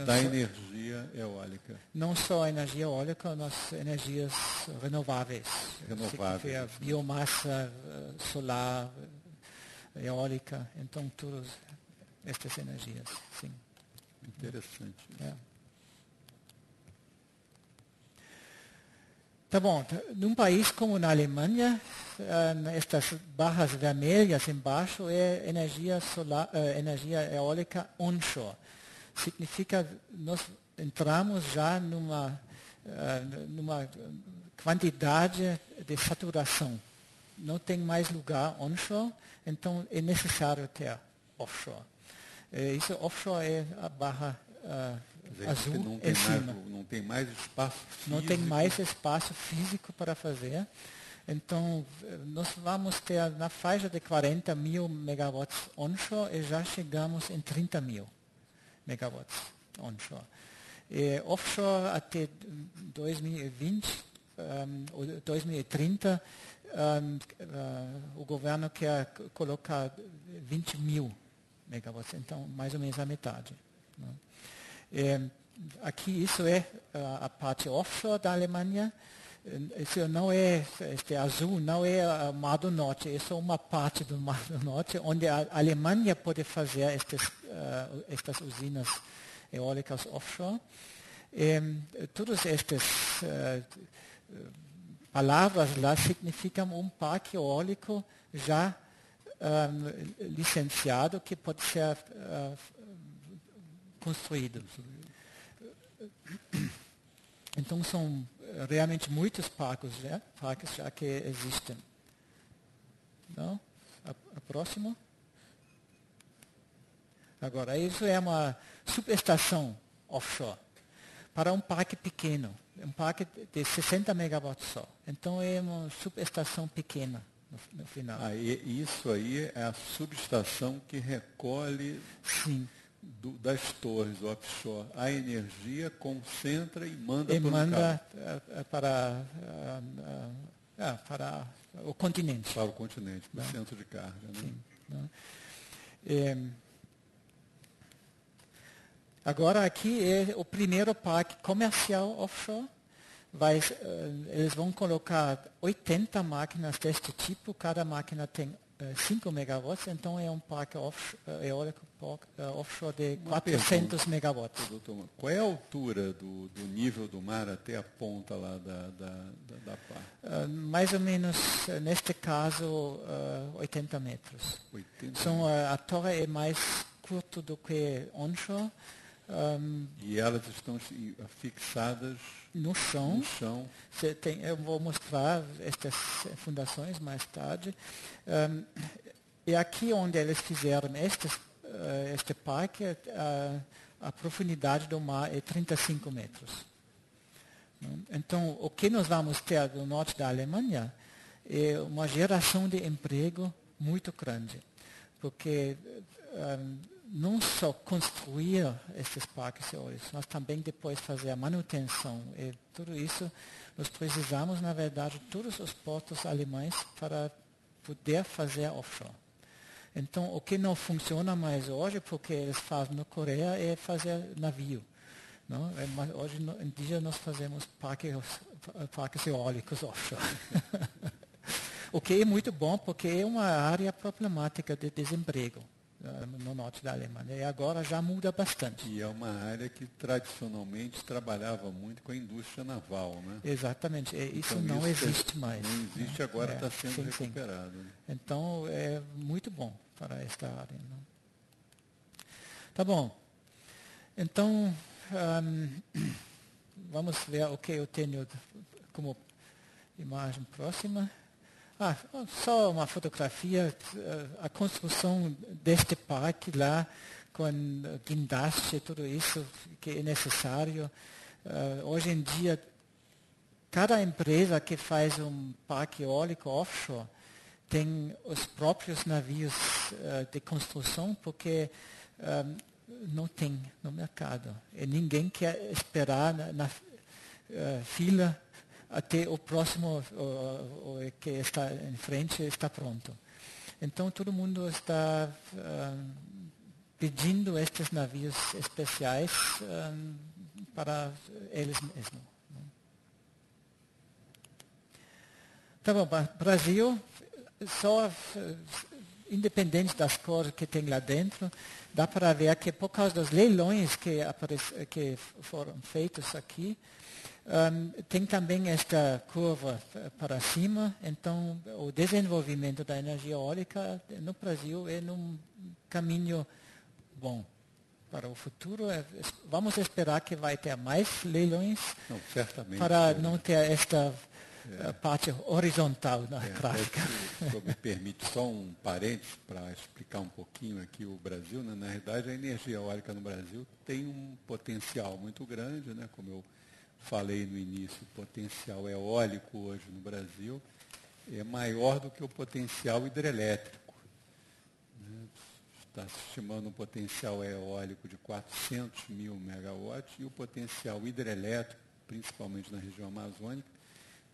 da energia eólica. Não só a energia eólica, mas energias renováveis. A biomassa solar, eólica, então todas estas energias, sim. Interessante. Tá bom, num país como na Alemanha, estas barras vermelhas embaixo é energia solar, energia eólica onshore. Significa nós entramos já numa quantidade de saturação. Não tem mais lugar onshore, então é necessário ter offshore. Isso offshore é a barra azul em cima. Não tem mais espaço físico. Não tem mais espaço físico para fazer. Então, nós vamos ter na faixa de 40 mil megawatts onshore e já chegamos em 30 mil megawatts onshore. E offshore até 2020 ou 2030, o governo quer colocar 20 mil megawatts, então mais ou menos a metade. Aqui isso é a parte offshore da Alemanha. Isso não é, este azul não é o Mar do Norte, é só uma parte do Mar do Norte, onde a Alemanha pode fazer estas usinas eólicas offshore. Todas estas palavras lá significam parque eólico já licenciado que pode ser construído. Então são realmente muitos parques já que existem. Não? A próxima. Agora, isso é uma subestação offshore para um parque pequeno, um parque de 60 megawatts só. Então é uma subestação pequena no final. Isso aí é a subestação que recolhe das torres offshore a energia, concentra e manda para o continente. Para o continente, para o centro de carga. Né? Sim. Agora aqui é o primeiro parque comercial offshore. Eles vão colocar 80 máquinas deste tipo, cada máquina tem 5 megawatts, então é um parque eólico offshore de 400 megawatts. Doutor, qual é a altura do nível do mar até a ponta lá da pá? Mais ou menos, neste caso, 80 metros. 80 a torre é mais curta do que onshore. E elas estão fixadas no chão. Eu vou mostrar estas fundações mais tarde. E aqui onde eles fizeram este parque, a profundidade do mar é 35 metros. Então, o que nós vamos ter no norte da Alemanha é uma geração de emprego muito grande, porque não só construir esses parques eólicos, mas também depois fazer a manutenção. E tudo isso, nós precisamos, na verdade, todos os portos alemães para poder fazer offshore. Então, o que não funciona mais hoje, porque eles fazem na Coreia, é fazer navio. Não? Hoje em dia nós fazemos parques eólicos offshore. O que é muito bom, porque é uma área problemática de desemprego no norte da Alemanha. E agora já muda bastante. E é uma área que tradicionalmente trabalhava muito com a indústria naval, né? Exatamente. Isso Então, não existe mais. Não existe, agora está sendo sim, recuperado. Sim. Então, é muito bom para esta área. Não? Tá bom. Então, vamos ver o que eu tenho como imagem próxima. Só uma fotografia, a construção deste parque lá, com guindaste, tudo isso que é necessário. Hoje em dia, cada empresa que faz um parque eólico offshore tem os próprios navios de construção, porque não tem no mercado. E ninguém quer esperar na fila até o próximo que está em frente está pronto. Então, todo mundo está pedindo estes navios especiais para eles mesmos. Tá bom, Brasil, só independente das cores que tem lá dentro, dá para ver que por causa dos leilões que foram feitos aqui, tem também esta curva para cima, então o desenvolvimento da energia eólica no Brasil é num caminho bom para o futuro. Vamos esperar que vai ter mais leilões para não ter esta parte horizontal na gráfica. Se me permite só um parênteses para explicar um pouquinho aqui o Brasil, né? Na realidade, a energia eólica no Brasil tem um potencial muito grande, né? Como eu falei no início, o potencial eólico hoje no Brasil é maior do que o potencial hidrelétrico. Está se estimando um potencial eólico de 400 mil megawatts e o potencial hidrelétrico, principalmente na região amazônica,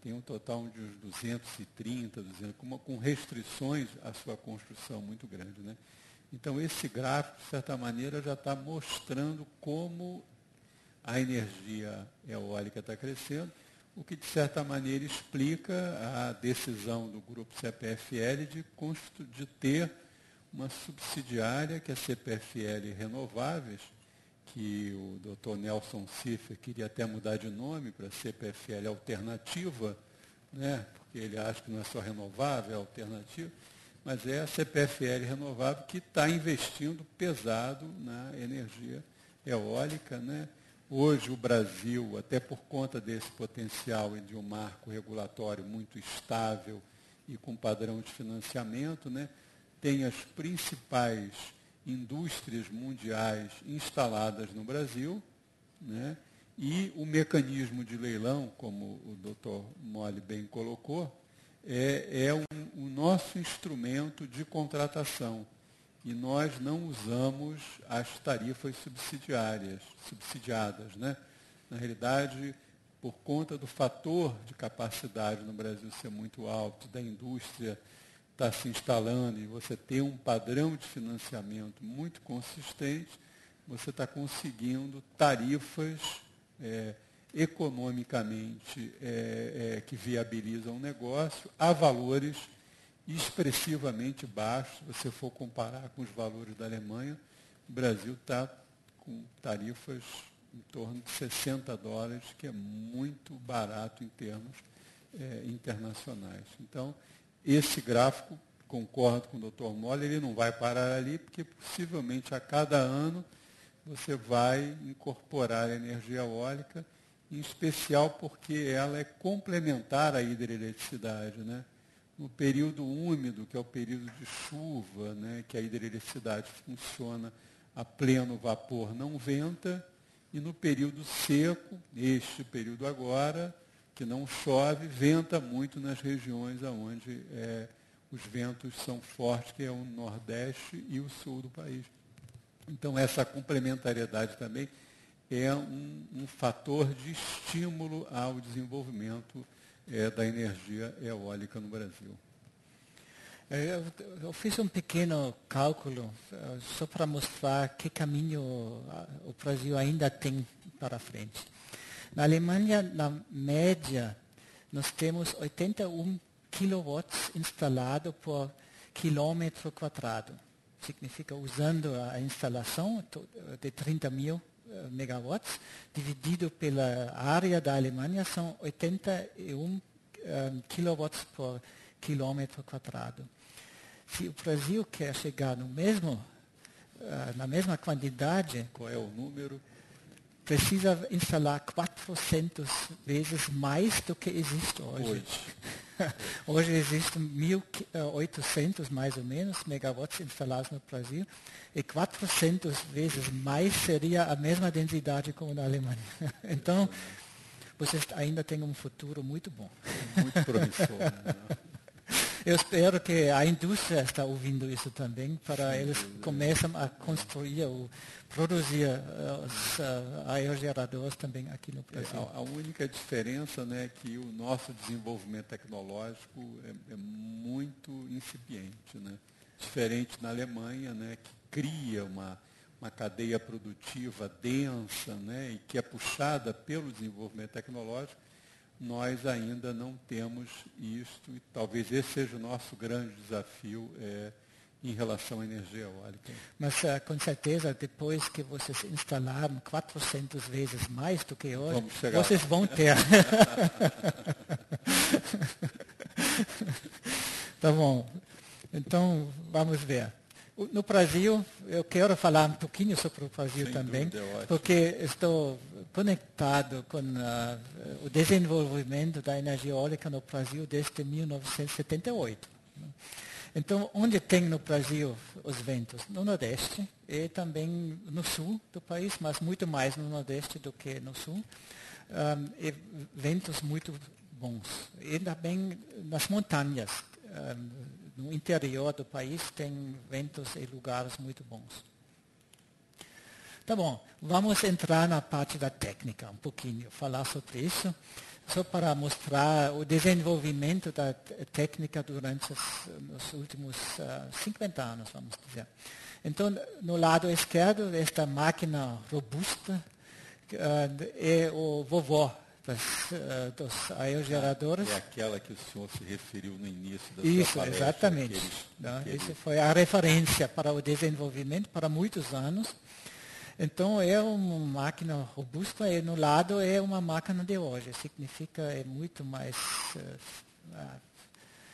tem um total de uns 230, com restrições à sua construção muito grande. Né? Então, esse gráfico, de certa maneira, já está mostrando como a energia eólica está crescendo, o que, de certa maneira, explica a decisão do grupo CPFL de ter uma subsidiária, que é a CPFL Renováveis, que o Dr. Nelson Ciffer queria até mudar de nome para CPFL Alternativa, né? Porque ele acha que não é só renovável, é alternativa, mas é a CPFL Renovável que está investindo pesado na energia eólica, né? Hoje o Brasil, até por conta desse potencial e de um marco regulatório muito estável e com padrão de financiamento, né, tem as principais indústrias mundiais instaladas no Brasil, né, e o mecanismo de leilão, como o Dr. Moli bem colocou, é o nosso instrumento de contratação. E nós não usamos as tarifas subsidiadas. Né? Na realidade, por conta do fator de capacidade no Brasil ser muito alto, da indústria estar se instalando e você ter um padrão de financiamento muito consistente, você está conseguindo tarifas economicamente que viabilizam o negócio a valores expressivamente baixos. Se você for comparar com os valores da Alemanha, o Brasil está com tarifas em torno de $60, que é muito barato em termos internacionais. Então, esse gráfico, concordo com o Dr. Moli, ele não vai parar ali, porque possivelmente a cada ano você vai incorporar a energia eólica, em especial porque ela é complementar à hidroeletricidade, né? No período úmido, que é o período de chuva, né, que a hidroeletricidade funciona a pleno vapor, não venta, e no período seco, este período agora, que não chove, venta muito nas regiões onde os ventos são fortes, que é o Nordeste e o Sul do país. Então, essa complementariedade também é um fator de estímulo ao desenvolvimento da energia eólica no Brasil. Eu fiz um pequeno cálculo só para mostrar que caminho o Brasil ainda tem para frente. Na Alemanha, na média, nós temos 81 kilowatts instalado por quilômetro quadrado. Significa, usando a instalação de 30 mil megawatts, dividido pela área da Alemanha, são 81 kilowatts por quilômetro quadrado. Se o Brasil quer chegar no mesmo, na mesma quantidade... Qual é o número? Precisa instalar 400 vezes mais do que existe hoje. Hoje existem 1.800, mais ou menos, megawatts instalados no Brasil, e 400 vezes mais seria a mesma densidade como na Alemanha. Então, vocês ainda têm um futuro muito bom. Muito promissor. Né? Eu espero que a indústria está ouvindo isso também, para eles começam a construir ou produzir os aerogeradores também aqui no Brasil. A única diferença, né, é que o nosso desenvolvimento tecnológico é muito incipiente, né? Diferente na Alemanha, né, que cria uma cadeia produtiva densa, né, e que é puxada pelo desenvolvimento tecnológico. Nós ainda não temos isto, e talvez esse seja o nosso grande desafio em relação à energia eólica. Mas, com certeza, depois que vocês instalaram 400 vezes mais do que hoje, vocês vão ter. Tá bom. Então, vamos ver. No Brasil, eu quero falar um pouquinho sobre o Brasil também, porque estou conectado com o desenvolvimento da energia eólica no Brasil desde 1978. Então, onde tem no Brasil os ventos? No Nordeste e também no Sul do país, mas muito mais no Nordeste do que no Sul. E ventos muito bons. E também nas montanhas. No interior do país tem ventos e lugares muito bons. Tá bom, vamos entrar na parte da técnica um pouquinho, falar sobre isso, só para mostrar o desenvolvimento da técnica durante os últimos 50 anos, vamos dizer. Então, no lado esquerdo, esta máquina robusta é o vovô dos aerogeradores. É aquela que o senhor se referiu no início da sua palestra. Isso, exatamente. Essa foi a referência para o desenvolvimento para muitos anos. Então, é uma máquina robusta e no lado é uma máquina de hoje. Significa é muito mais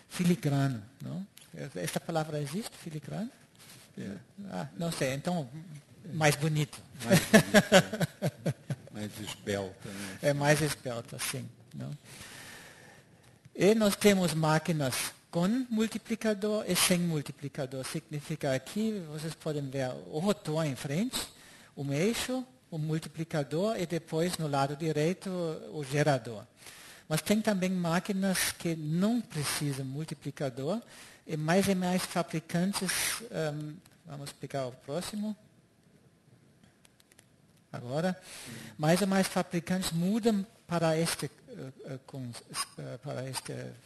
filigrano. Não? Essa palavra existe, filigrano? Não sei. Então, mais bonito. Mais bonito, mais esbelta. Né? É mais esbelta, sim. Não? E nós temos máquinas com multiplicador e sem multiplicador. Significa aqui, vocês podem ver o rotor em frente, um eixo, o multiplicador e depois no lado direito o gerador. Mas tem também máquinas que não precisam multiplicador e mais fabricantes, vamos pegar o próximo. Agora, mais e mais fabricantes mudam para este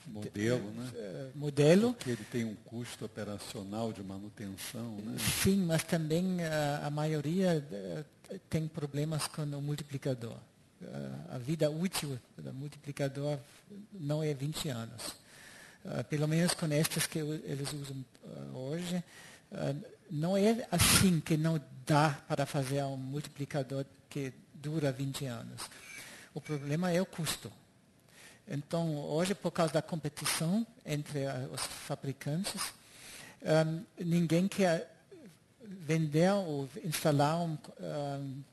modelo, né? Modelo. Porque ele tem um custo operacional de manutenção, né? Sim, mas também a maioria tem problemas com o multiplicador. A vida útil do multiplicador não é 20 anos. Pelo menos com estes que eles usam hoje. Não é assim que não dá para fazer um multiplicador que dura 20 anos. O problema é o custo. Então, hoje, por causa da competição entre os fabricantes, ninguém quer vender ou instalar um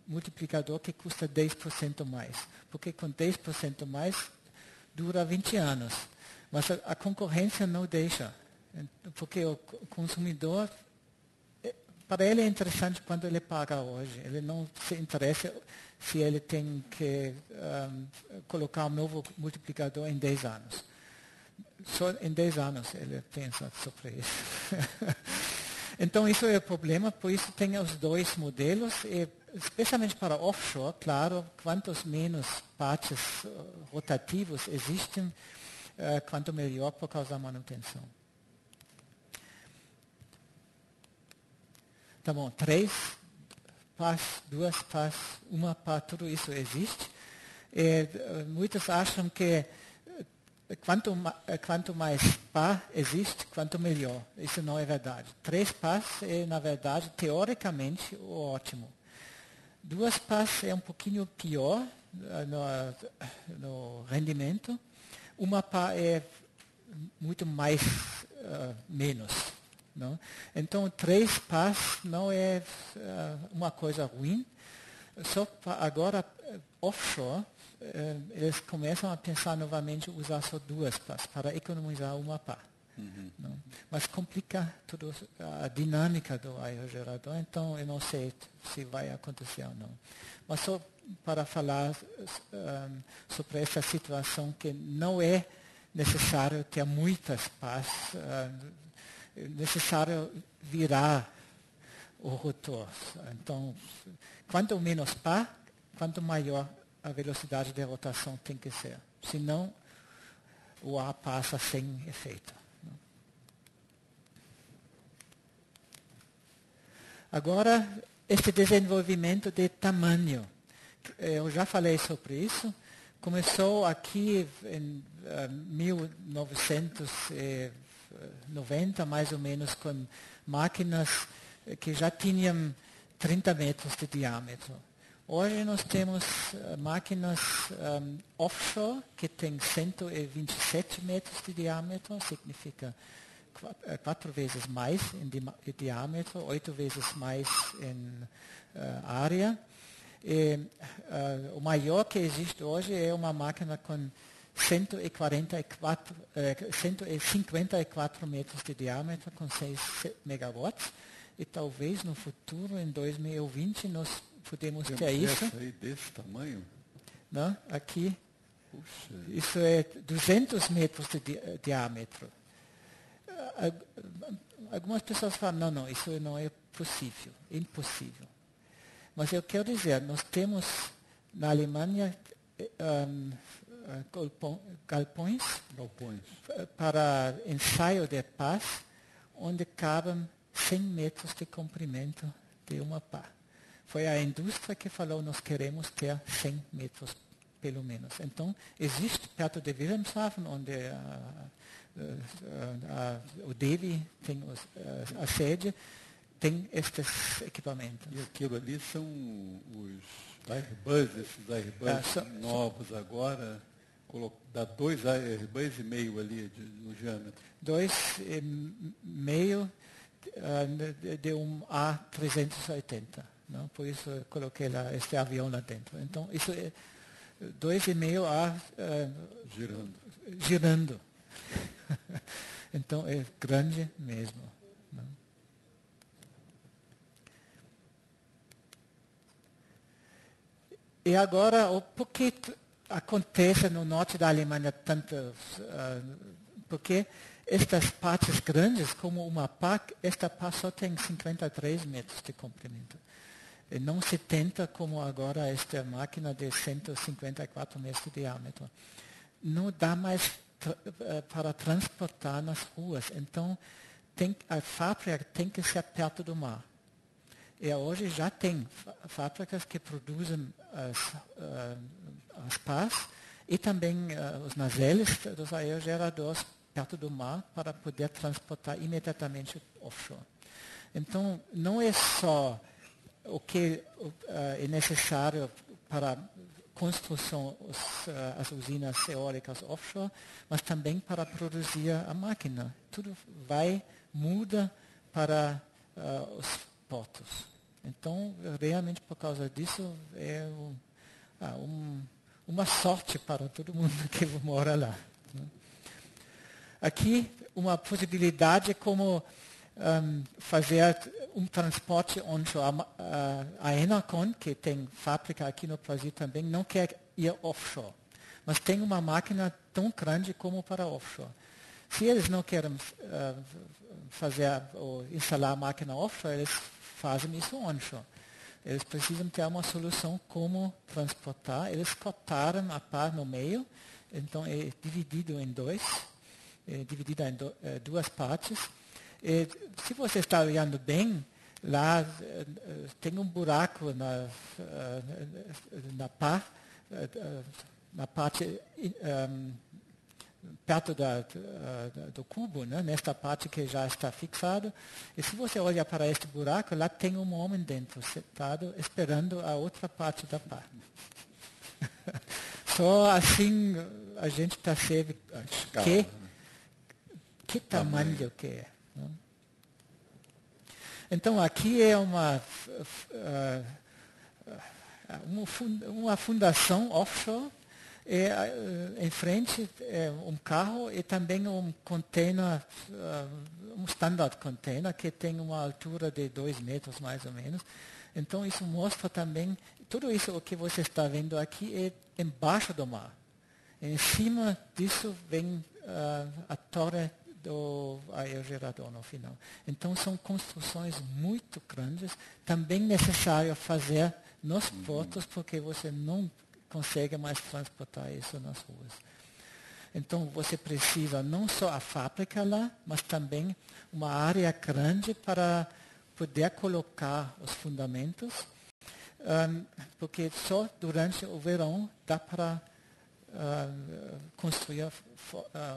multiplicador que custa 10% mais. Porque com 10% mais, dura 20 anos. Mas a concorrência não deixa. Porque o consumidor... Para ele é interessante quando ele paga hoje. Ele não se interessa se ele tem que colocar um novo multiplicador em 10 anos. Só em 10 anos ele pensa sobre isso. Então, isso é o problema. Por isso, tem os dois modelos. E, especialmente para offshore, claro, quantos menos partes rotativos existem, quanto melhor por causa da manutenção. Tá bom, 3 pás, 2 pás, 1 pá, tudo isso existe. Muitos acham que quanto mais pá existe, quanto melhor. Isso não é verdade. 3 pás é, na verdade, teoricamente, o ótimo. 2 pás é um pouquinho pior no rendimento. 1 pá é muito mais menos. Não? Então, 3 pás não é uma coisa ruim. Só agora, offshore, eles começam a pensar novamente usar só 2 pás para economizar 1 pá. Não? Mas complica toda a dinâmica do aerogerador, então eu não sei se vai acontecer ou não. Mas só para falar sobre essa situação que não é necessário ter muitas pás, é necessário virar o rotor. Então, quanto menos pá, quanto maior a velocidade de rotação tem que ser. Senão, o ar passa sem efeito. Agora, este desenvolvimento de tamanho. Eu já falei sobre isso. Começou aqui em 1990, mais ou menos, com máquinas que já tinham 30 metros de diâmetro. Hoje nós temos máquinas offshore que têm 127 metros de diâmetro, significa 4 vezes mais em diâmetro, 8 vezes mais em área. O maior que existe hoje é uma máquina com 154 metros de diâmetro, com 6 megawatts. E talvez no futuro, em 2020, nós podemos ter isso. Essa aí desse tamanho? Não? Aqui. Puxa. Isso é 200 metros de diâmetro. Algumas pessoas falam, não, isso não é possível, impossível. Mas eu quero dizer, nós temos na Alemanha galpões para ensaio de pás, onde cabem 100 metros de comprimento de 1 pá. Foi a indústria que falou, nós queremos ter 100 metros, pelo menos. Então, existe perto de Wilhelmshaven, onde o DEVI tem a sede, tem estes equipamentos. E aquilo ali são os Airbus, esses Airbus novos agora, dá 2 Airbus e meio ali no diâmetro. 2,5 de um A380. Não? Por isso eu coloquei este avião lá dentro. Então, isso é 2,5 A girando. Então, é grande mesmo. Não? E agora, por que acontece no norte da Alemanha tanto? Porque estas partes grandes, como 1 pá, esta pá só tem 53 metros de comprimento. E não 70 como agora esta máquina de 154 metros de diâmetro. Não dá mais para transportar nas ruas. Então, a fábrica tem que ser perto do mar. E hoje já tem fábricas que produzem as pás e também os nazeles dos aerogeradores perto do mar para poder transportar imediatamente offshore. Então, não é só o que é necessário para construção as usinas eólicas offshore, mas também para produzir a máquina. Tudo muda para os portos. Então, realmente, por causa disso, é uma sorte para todo mundo que mora lá. Aqui, uma possibilidade como fazer um transporte onshore. A Enercon, que tem fábrica aqui no Brasil também, não quer ir offshore, mas tem uma máquina tão grande como para offshore. Se eles não querem fazer ou instalar a máquina offshore, eles fazem isso onshore. Eles precisam ter uma solução como transportar. Eles cortaram a pá no meio, então é dividido em dividida em 2 partes. E, se você está olhando bem, lá tem um buraco na parte perto do cubo, né? Nesta parte que já está fixado. E se você olha para este buraco, lá tem um homem dentro, sentado, esperando a outra parte da pá. Só assim a gente percebe que tamanho que é. Né? Então aqui é uma fundação offshore. Em frente um carro e também um container, um standard container que tem uma altura de 2 metros mais ou menos. Então isso mostra também, tudo isso que você está vendo aqui é embaixo do mar. Em cima disso vem a torre do aerogerador no final. Então são construções muito grandes, também necessário fazer nos portos porque você não consegue mais transportar isso nas ruas. Então você precisa não só a fábrica lá, mas também uma área grande para poder colocar os fundamentos, porque só durante o verão dá para construir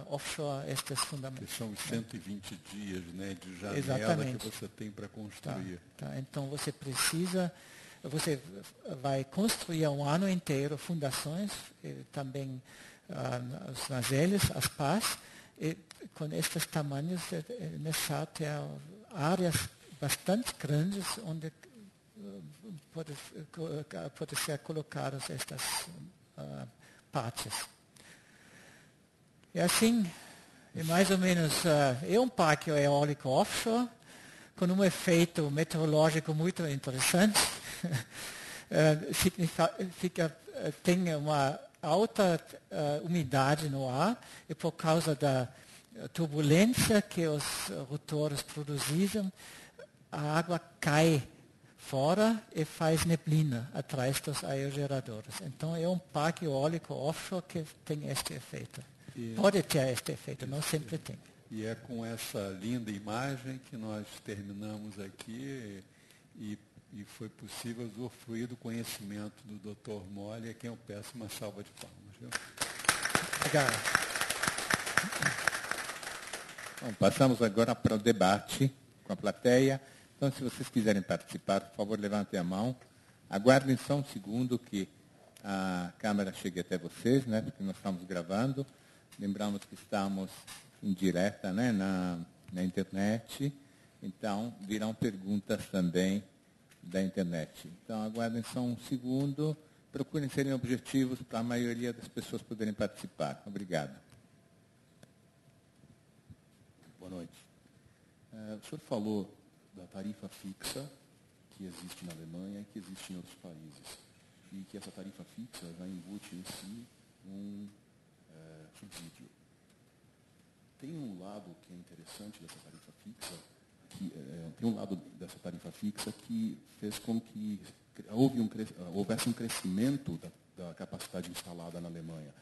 offshore estes fundamentos. Que são os 120 dias, né, de janela. Exatamente. Que você tem para construir. Tá. Então você vai construir um ano inteiro fundações, também os naselhos, as pás, e com estes tamanhos é necessário ter áreas bastante grandes onde pode ser colocadas estas partes. E assim, é mais ou menos, é um parque eólico offshore, com um efeito meteorológico muito interessante. Tem uma alta umidade no ar e por causa da turbulência que os rotores produzem, a água cai fora e faz neblina atrás dos aerogeradores. Então é um parque eólico offshore que tem este efeito. Pode ter este efeito, não sempre tem. E é com essa linda imagem que nós terminamos aqui e foi possível usufruir do conhecimento do Dr. Molly, a quem eu peço uma salva de palmas. Viu? Obrigado. Bom, passamos agora para o debate com a plateia. Então, se vocês quiserem participar, por favor, levantem a mão. Aguardem só um segundo que a câmera chegue até vocês, né, porque nós estamos gravando. Lembramos que estamos em direta, né, na internet. Então, virão perguntas também da internet. Então, aguardem só um segundo. Procurem serem objetivos para a maioria das pessoas poderem participar. Obrigado. Boa noite. O senhor falou da tarifa fixa que existe na Alemanha e que existe em outros países. E que essa tarifa fixa já embute em si um subsídio. Tem um lado que é interessante dessa tarifa fixa, tem um lado dessa tarifa fixa que fez com que houvesse um crescimento da capacidade instalada na Alemanha,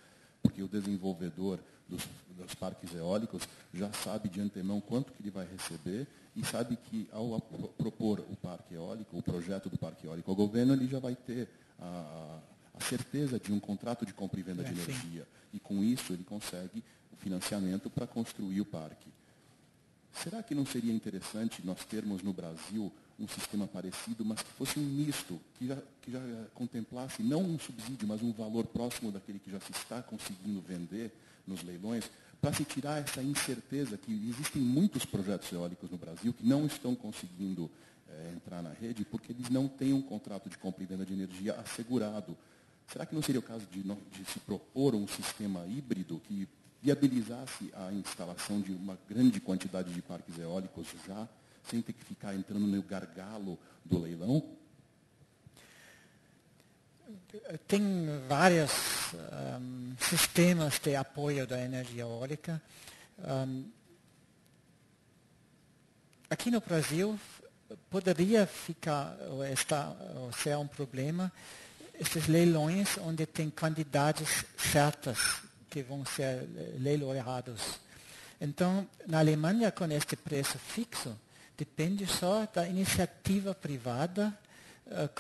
porque o desenvolvedor dos parques eólicos já sabe de antemão quanto que ele vai receber e sabe que, ao propor o parque eólico, o projeto do parque eólico ao governo, ele já vai ter a certeza de um contrato de compra e venda de energia. E, com isso, ele consegue o financiamento para construir o parque. Será que não seria interessante nós termos no Brasil um sistema parecido, mas que fosse um misto, que já contemplasse não um subsídio, mas um valor próximo daquele que já se está conseguindo vender nos leilões, para se tirar essa incerteza que existem muitos projetos eólicos no Brasil que não estão conseguindo entrar na rede porque eles não têm um contrato de compra e venda de energia assegurado. Será que não seria o caso de se propor um sistema híbrido que viabilizasse a instalação de uma grande quantidade de parques eólicos já, sem ter que ficar entrando no gargalo do leilão? Tem vários sistemas de apoio da energia eólica. Aqui no Brasil, poderia ser um problema esses leilões onde tem quantidades certas que vão ser leiloados. Então, na Alemanha, com este preço fixo, Depende só da iniciativa privada,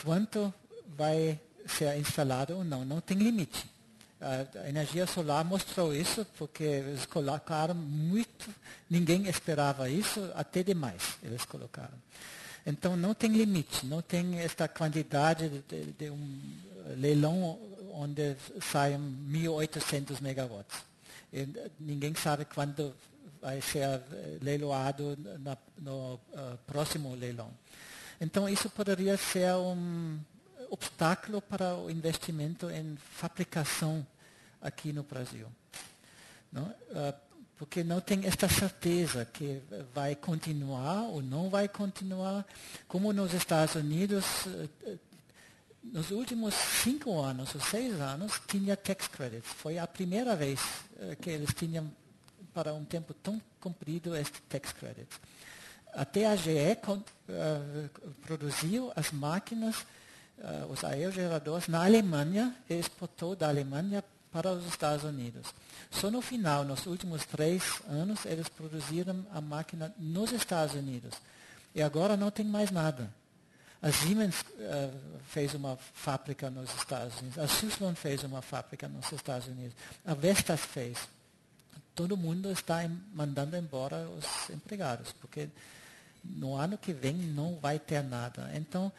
quanto vai ser instalado ou não. Não tem limite. A energia solar mostrou isso, porque eles colocaram muito, ninguém esperava isso, até demais eles colocaram. Então não tem limite, não tem esta quantidade de um leilão onde saem 1.800 megawatts. E ninguém sabe quando vai ser leiloado no próximo leilão. Então isso poderia ser um obstáculo para o investimento em fabricação aqui no Brasil. Não? Porque não tem esta certeza que vai continuar ou não vai continuar. Como nos Estados Unidos, nos últimos 5 anos ou 6 anos, tinha tax credits. Foi a primeira vez que eles tinham, para um tempo tão comprido, este tax credits. Até a GE produziu as máquinas, os aerogeradores na Alemanha e exportou da Alemanha para os Estados Unidos. Só no final, nos últimos 3 anos, eles produziram a máquina nos Estados Unidos. E agora não tem mais nada. A Siemens fez uma fábrica nos Estados Unidos. A Suzlon fez uma fábrica nos Estados Unidos. A Vestas fez. Todo mundo está mandando embora os empregados, porque no ano que vem não vai ter nada. Então,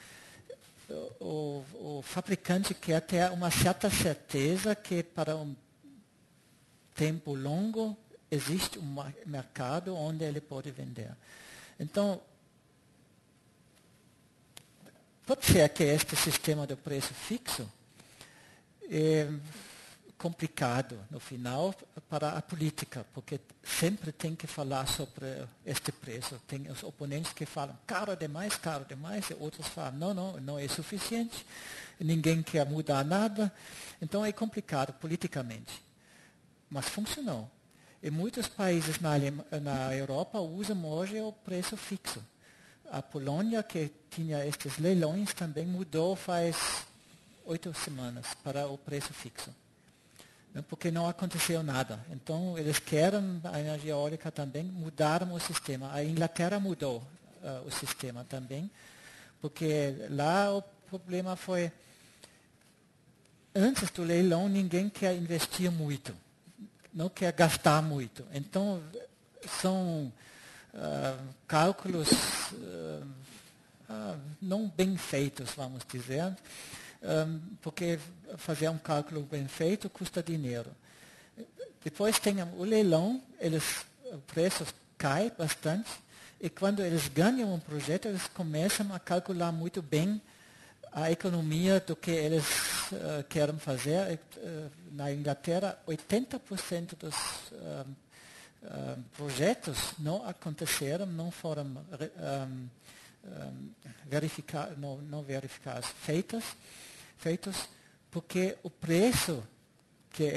o fabricante quer ter uma certa certeza que para um tempo longo existe um mercado onde ele pode vender. Então, pode ser que este sistema de preço fixo é complicado no final para a política, porque sempre tem que falar sobre este preço. Tem os oponentes que falam caro demais, e outros falam não é suficiente, ninguém quer mudar nada. Então é complicado politicamente. Mas funcionou. E muitos países na Europa usam hoje o preço fixo. A Polônia, que tinha estes leilões, também mudou faz 8 semanas para o preço fixo. Porque não aconteceu nada. Então, eles querem, a energia eólica também, mudaram o sistema. A Inglaterra mudou o sistema também, porque lá o problema foi, antes do leilão, ninguém quer investir muito, não quer gastar muito. Então, são cálculos não bem feitos, vamos dizer, porque fazer um cálculo bem feito custa dinheiro. Depois tem o leilão, o preço cai bastante, e quando eles ganham um projeto, eles começam a calcular muito bem a economia do que eles querem fazer. Na Inglaterra, 80% dos projetos não aconteceram, não foram verificados, feitos, porque o preço que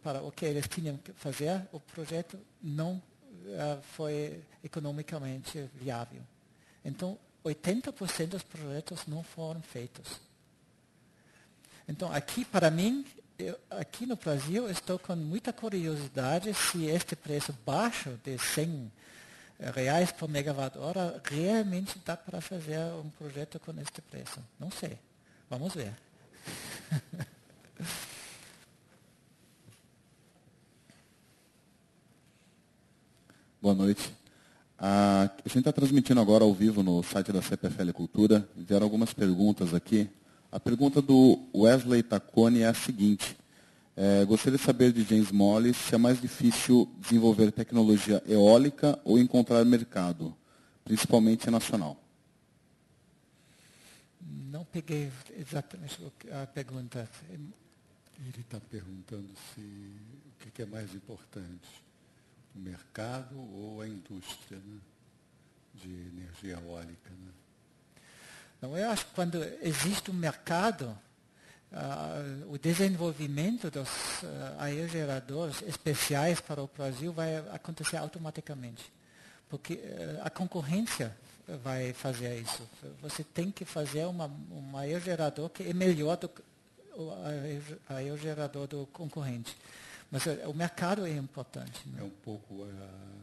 para o que eles tinham que fazer, o projeto não foi economicamente viável. Então, 80% dos projetos não foram feitos. Então, aqui, para mim, aqui no Brasil, estou com muita curiosidade se este preço baixo de 100 reais por megawatt-hora realmente dá para fazer um projeto com este preço. Não sei. Vamos ver. Boa noite. A gente está transmitindo agora ao vivo no site da CPFL Cultura. Fizeram algumas perguntas aqui. A pergunta do Wesley Taconi é a seguinte. Gostaria de saber de James Molle se é mais difícil desenvolver tecnologia eólica ou encontrar mercado, principalmente nacional. Não peguei exatamente a pergunta. Ele está perguntando o que é mais importante, o mercado ou a indústria, né, de energia eólica. Né? Não, eu acho que quando existe um mercado, o desenvolvimento dos aerogeradores especiais para o Brasil vai acontecer automaticamente. Porque a concorrência vai fazer isso. Você tem que fazer um aerogerador que é melhor do que o aerogerador do concorrente. Mas o mercado é importante. Né? É um pouco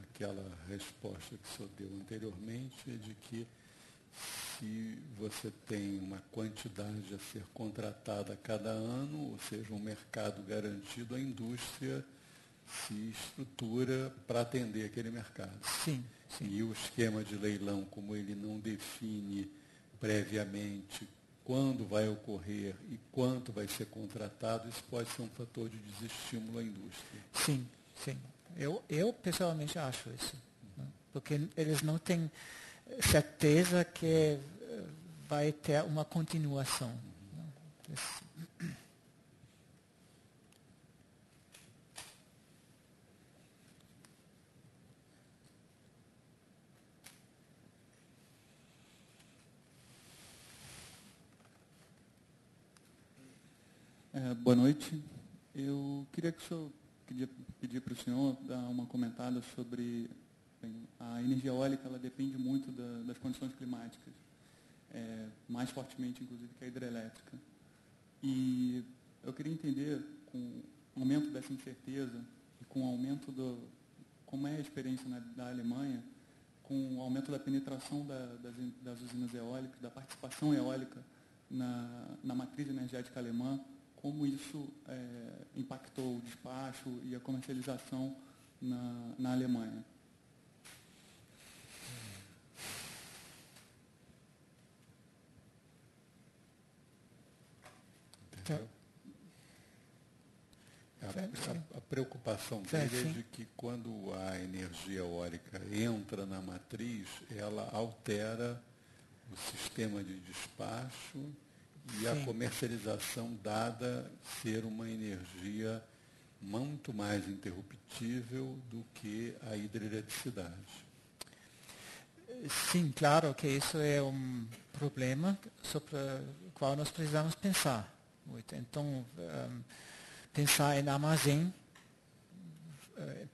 aquela resposta que o senhor deu anteriormente, de que se você tem uma quantidade a ser contratada a cada ano, ou seja, um mercado garantido, a indústria se estrutura para atender aquele mercado. Sim, sim. E o esquema de leilão, como ele não define previamente quando vai ocorrer e quanto vai ser contratado, isso pode ser um fator de desestímulo à indústria. Sim, sim. Eu pessoalmente acho isso. Né? Porque eles não têm certeza que vai ter uma continuação. Né? Boa noite. Eu queria que o senhor pedir para o senhor dar uma comentada sobre a energia eólica. Ela depende muito das condições climáticas, mais fortemente, inclusive, que a hidrelétrica. E eu queria entender, com o aumento dessa incerteza e com o aumento como é a experiência da Alemanha, com o aumento da penetração das usinas eólicas, da participação eólica na matriz energética alemã, como isso impactou o despacho e a comercialização na Alemanha. A preocupação dele é de que quando a energia eólica entra na matriz, ela altera o sistema de despacho e a comercialização dada ser uma energia muito mais interruptível do que a hidroeletricidade. Sim, claro que isso é um problema sobre o qual nós precisamos pensar muito. Então, pensar em armazém,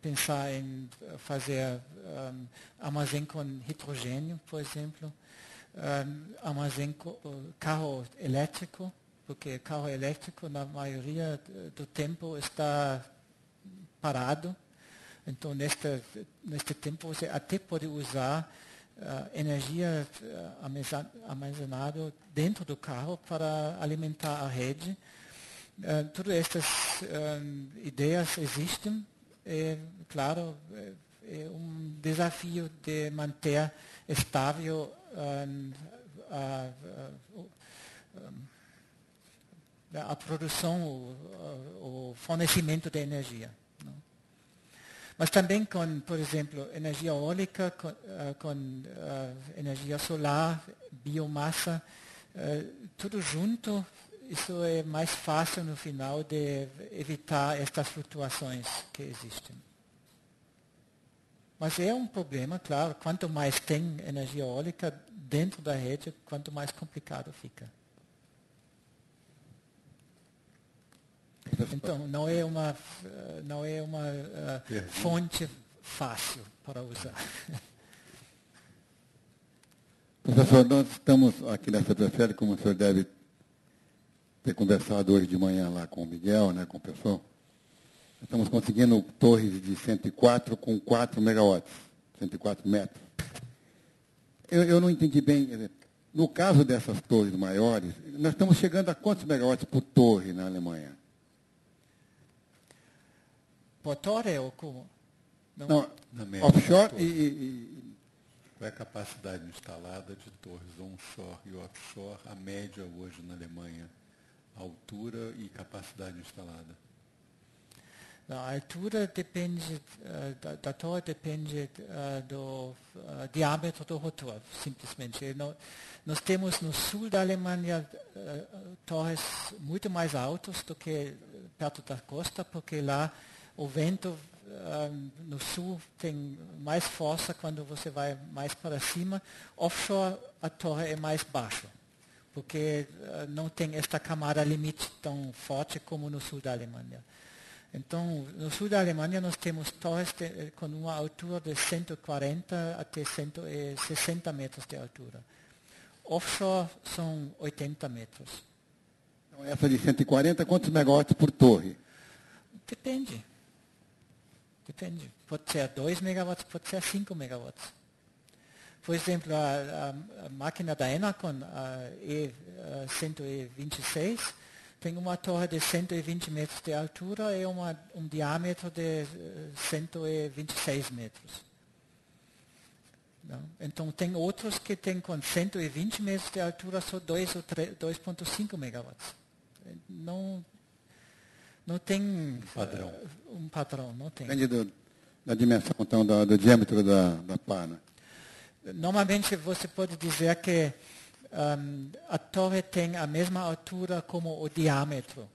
pensar em fazer armazém com hidrogênio, por exemplo, armazém com carro elétrico, porque carro elétrico na maioria do tempo está parado. Então, neste tempo você até pode usar energia armazenada dentro do carro para alimentar a rede. Todas estas ideias existem. Claro, é um desafio de manter estável a produção, o fornecimento de energia. Não? Mas também com, por exemplo, energia eólica, com energia solar, biomassa, tudo junto, isso é mais fácil no final de evitar estas flutuações que existem. Mas é um problema, claro, quanto mais tem energia eólica dentro da rede, quanto mais complicado fica. Então, não é uma fonte fácil para usar. Professor, nós estamos aqui nessa PFL, como o senhor deve ter conversado hoje de manhã lá com o Miguel, né, com o pessoal. Estamos conseguindo torres de 104 com 4 megawatts, 104 metros. Eu não entendi bem. No caso dessas torres maiores, nós estamos chegando a quantos megawatts por torre na Alemanha? Por torre ou como? Não, offshore Qual é a capacidade instalada de torres onshore e offshore, a média hoje na Alemanha? Altura e capacidade instalada? A altura depende, da torre depende do diâmetro do rotor, simplesmente. Nós temos no sul da Alemanha torres muito mais altas do que perto da costa, porque lá o vento no sul tem mais força quando você vai mais para cima. Offshore a torre é mais baixa, porque não tem esta camada limite tão forte como no sul da Alemanha. Então, no sul da Alemanha nós temos torres com uma altura de 140 até 160 metros de altura. Offshore são 80 metros. Então, essa de 140, quantos megawatts por torre? Depende. Depende. Pode ser 2 megawatts, pode ser 5 megawatts. Por exemplo, a máquina da Enercon, a E126, tem uma torre de 120 metros de altura e um diâmetro de 126 metros. Não? Então, tem outros que têm com 120 metros de altura só 2,5 megawatts. Não tem um padrão, não tem. Depende da dimensão, então, do diâmetro da pá, né? Normalmente você pode dizer que a torre tem a mesma altura como o diâmetro,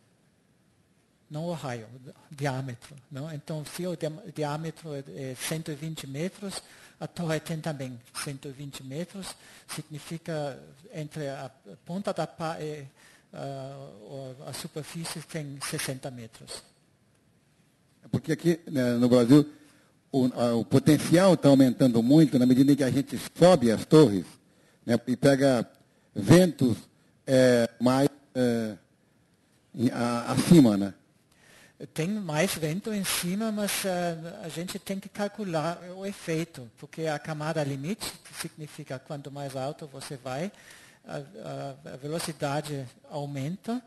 não o raio, o diâmetro. Não? Então, se o diâmetro é 120 metros, a torre tem também 120 metros, significa entre a ponta da pá e a superfície tem 60 metros. Porque aqui, né, no Brasil, o potencial está aumentando muito na medida em que a gente sobe as torres, né, e pega ventos mais acima, né? Tem mais vento em cima, mas a gente tem que calcular o efeito, porque a camada limite significa quanto mais alto você vai, a velocidade aumenta,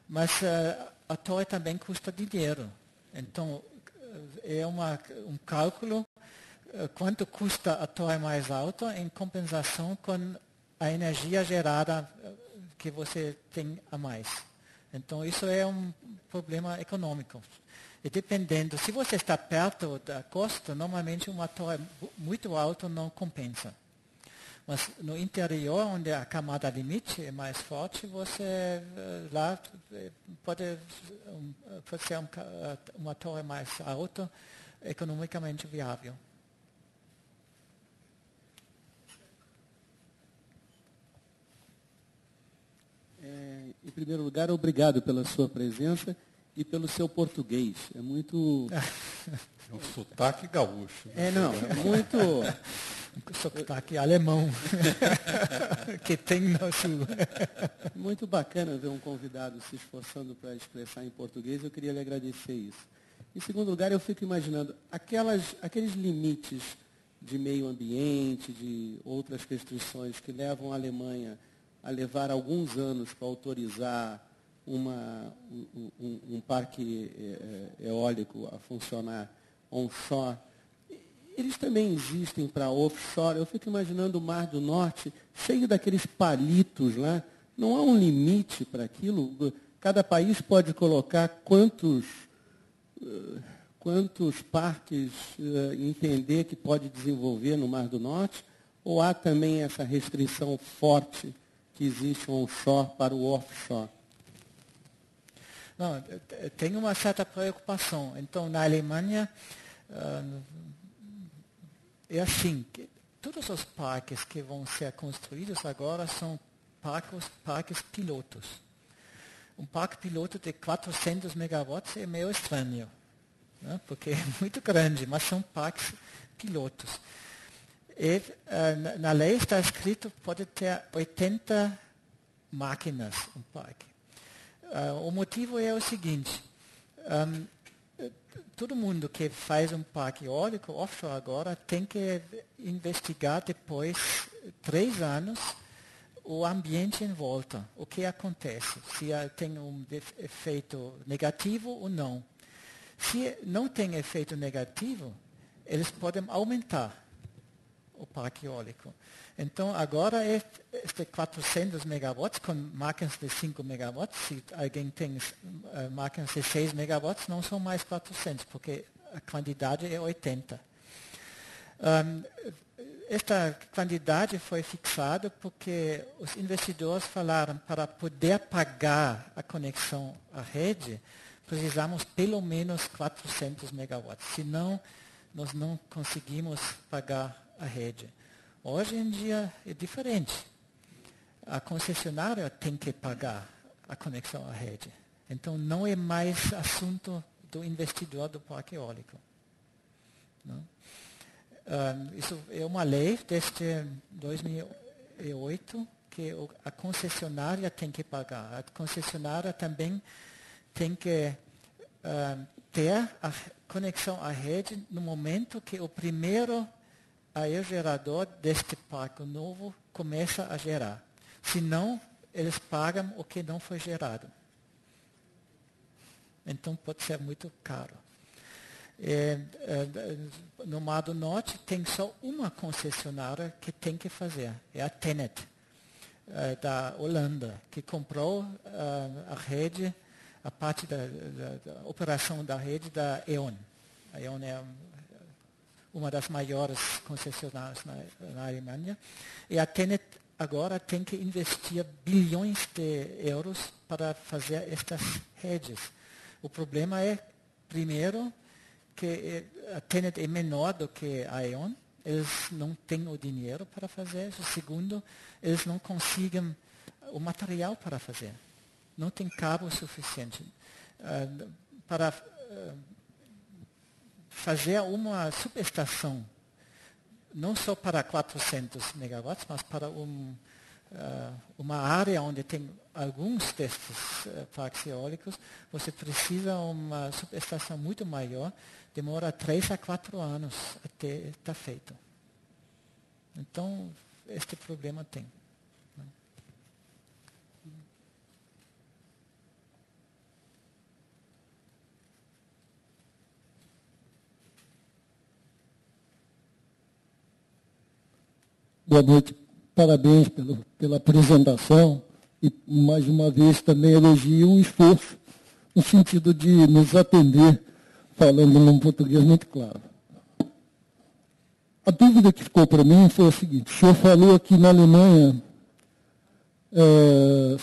mas a torre também custa dinheiro. Então, é um cálculo quanto custa a torre mais alta em compensação com a energia gerada que você tem a mais. Então, isso é um problema econômico. E dependendo, se você está perto da costa, normalmente uma torre muito alta não compensa. Mas no interior, onde a camada limite é mais forte, você lá pode ser uma torre mais alta, economicamente viável. Em primeiro lugar, obrigado pela sua presença e pelo seu português. É muito... É um sotaque gaúcho. É muito... Sotaque alemão, que tem no sul. Muito bacana ver um convidado se esforçando para expressar em português. Eu queria lhe agradecer isso. Em segundo lugar, eu fico imaginando aqueles limites de meio ambiente, de outras restrições que levam a Alemanha a levar alguns anos para autorizar um parque eólico a funcionar onshore. Eles também existem para offshore. Eu fico imaginando o Mar do Norte cheio daqueles palitos lá. Não há um limite para aquilo? Cada país pode colocar quantos parques entender que pode desenvolver no Mar do Norte? Ou há também essa restrição forte que existe onshore para o offshore? Não, tem uma certa preocupação. Então, na Alemanha, é assim, que todos os parques que vão ser construídos agora são parques pilotos. Um parque piloto de 400 megawatts é meio estranho, né? Porque é muito grande, mas são parques pilotos. E, na lei está escrito que pode ter 80 máquinas um parque. O motivo é o seguinte, todo mundo que faz um parque eólico offshore agora tem que investigar depois 3 anos o ambiente em volta, o que acontece, se tem um efeito negativo ou não. Se não tem efeito negativo, eles podem aumentar o parque eólico. Então, agora este 400 megawatts com máquinas de 5 megawatts. Se alguém tem máquinas de 6 megawatts, não são mais 400, porque a quantidade é 80. Esta quantidade foi fixada porque os investidores falaram para poder pagar a conexão à rede, precisamos pelo menos 400 megawatts. Senão, nós não conseguimos pagar a rede. Hoje em dia é diferente. A concessionária tem que pagar a conexão à rede. Então, não é mais assunto do investidor do parque eólico. Não? Isso é uma lei desde 2008 que a concessionária tem que pagar. A concessionária também tem que ter conexão à rede no momento que o primeiro aerogerador deste parque novo começa a gerar. Senão, eles pagam o que não foi gerado. Então, pode ser muito caro. No Mar do Norte, tem só uma concessionária que tem que fazer. É a TenneT, da Holanda, que comprou a rede, a parte da operação da rede da E.ON. A E.ON é uma das maiores concessionárias na Alemanha. E a TenneT agora tem que investir bilhões de euros para fazer estas redes. O problema é, primeiro, que a TenneT é menor do que a E.ON. Eles não têm o dinheiro para fazer isso. Segundo, eles não conseguem o material para fazer. Não tem cabo suficiente. Para fazer uma subestação, não só para 400 megawatts, mas para uma área onde tem alguns destes parques eólicos, você precisa uma subestação muito maior, demora 3 a 4 anos até estar feito. Então, este problema tem. Boa noite, parabéns pela apresentação e, mais uma vez, também elogio o esforço no sentido de nos atender, falando num português muito claro. A dúvida que ficou para mim foi a seguinte: o senhor falou que na Alemanha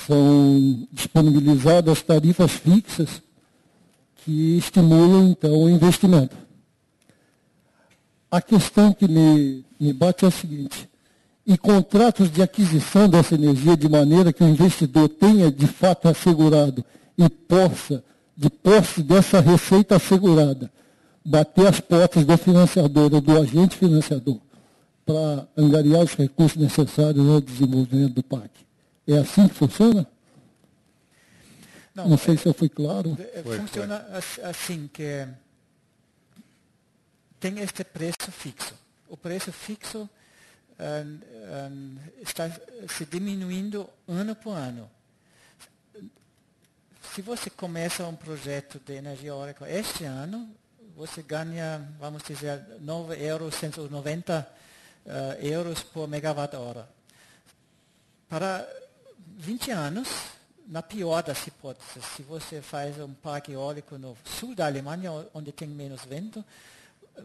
são disponibilizadas tarifas fixas que estimulam, então, o investimento. A questão que me bate é a seguinte: e contratos de aquisição dessa energia de maneira que o investidor tenha de fato assegurado e possa, de posse dessa receita assegurada, bater as portas do financiador ou do agente financiador para angariar os recursos necessários ao desenvolvimento do parque. É assim que funciona? Não sei se eu fui claro. Funciona assim, que tem este preço fixo. O preço fixo está se diminuindo ano por ano. Se você começa um projeto de energia eólica este ano, você ganha, vamos dizer, 9,190 euros por megawatt-hora. Para 20 anos, na pior das hipóteses, se você faz um parque eólico no sul da Alemanha, onde tem menos vento,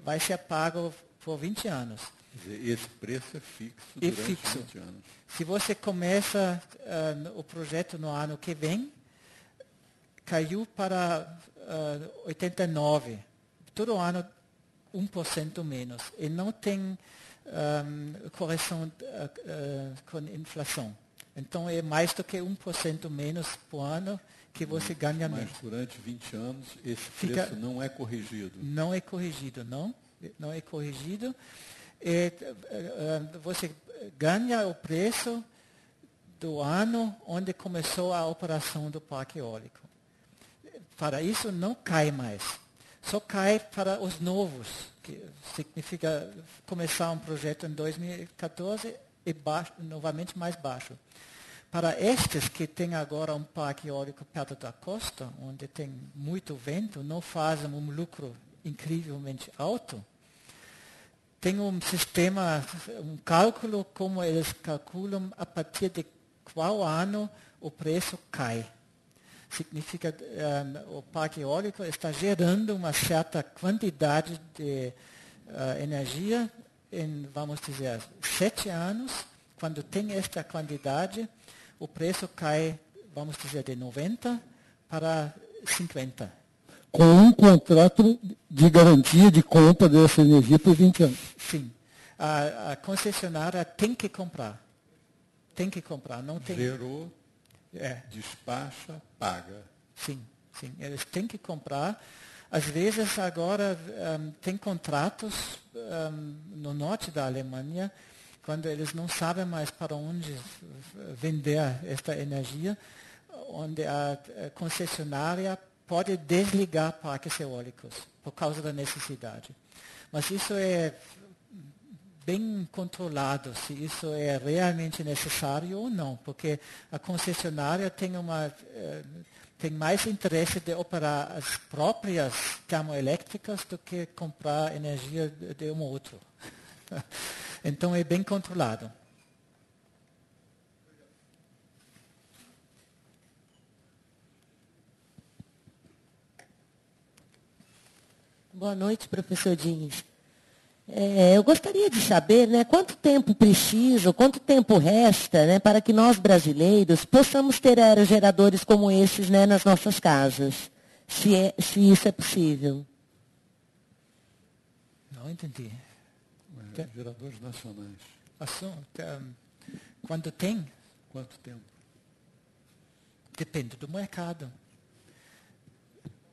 vai ser pago por 20 anos. Quer dizer, esse preço é fixo durante 20 anos. Se você começa o projeto no ano que vem, caiu para 89. Todo ano 1% menos. E não tem correção com inflação. Então é mais do que 1% menos por ano que você ganha menos. Mas durante 20 anos esse preço não é corrigido? Não é corrigido, não. Não é corrigido. Você ganha o preço do ano onde começou a operação do parque eólico. Para isso não cai mais. Só cai para os novos, que significa começar um projeto em 2014 e novamente mais baixo. Para estes que têm agora um parque eólico perto da costa, onde tem muito vento, não fazem um lucro incrivelmente alto, tem um sistema, um cálculo como eles calculam a partir de qual ano o preço cai. Significa que o parque eólico está gerando uma certa quantidade de energia em, vamos dizer, 7 anos. Quando tem esta quantidade, o preço cai, vamos dizer, de 90 para 50. Com um contrato de garantia de compra dessa energia por 20 anos. Sim. A concessionária tem que comprar. Tem que comprar. Não tem... Gerou, despacha, paga. Sim, sim. Eles têm que comprar. Às vezes, agora, tem contratos no norte da Alemanha, quando eles não sabem mais para onde vender esta energia, onde a concessionária pode desligar parques eólicos por causa da necessidade. Mas isso é bem controlado, se isso é realmente necessário ou não, porque a concessionária tem mais interesse de operar as próprias termoelétricas do que comprar energia de um outro. Então é bem controlado. Boa noite, professor Diniz. Eu gostaria de saber, né, quanto tempo precisa, quanto tempo resta, né, para que nós brasileiros possamos ter aerogeradores como esses, né, nas nossas casas, se isso é possível. Não entendi. Geradores nacionais. Quando tem? Quanto tempo? Depende do mercado.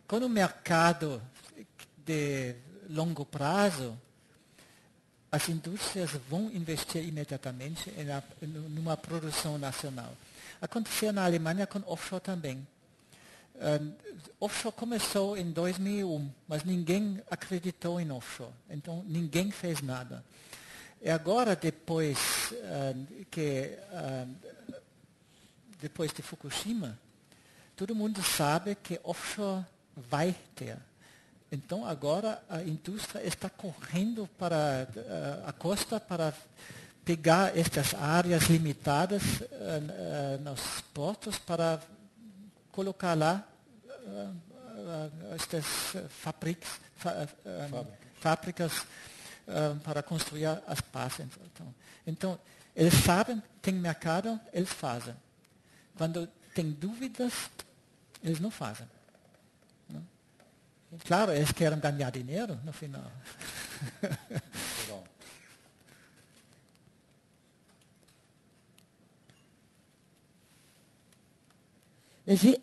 Quando o mercado de longo prazo, as indústrias vão investir imediatamente numa produção nacional. Aconteceu na Alemanha com offshore também. Offshore começou em 2001, mas ninguém acreditou em offshore, então ninguém fez nada. E agora, depois de Fukushima, todo mundo sabe que offshore vai ter. Então, agora a indústria está correndo para a costa para pegar estas áreas limitadas nos portos para colocar lá estas fábricas para construir as pás. Então, eles sabem, tem mercado, eles fazem. Quando tem dúvidas, eles não fazem. Claro, eles querem ganhar dinheiro no final.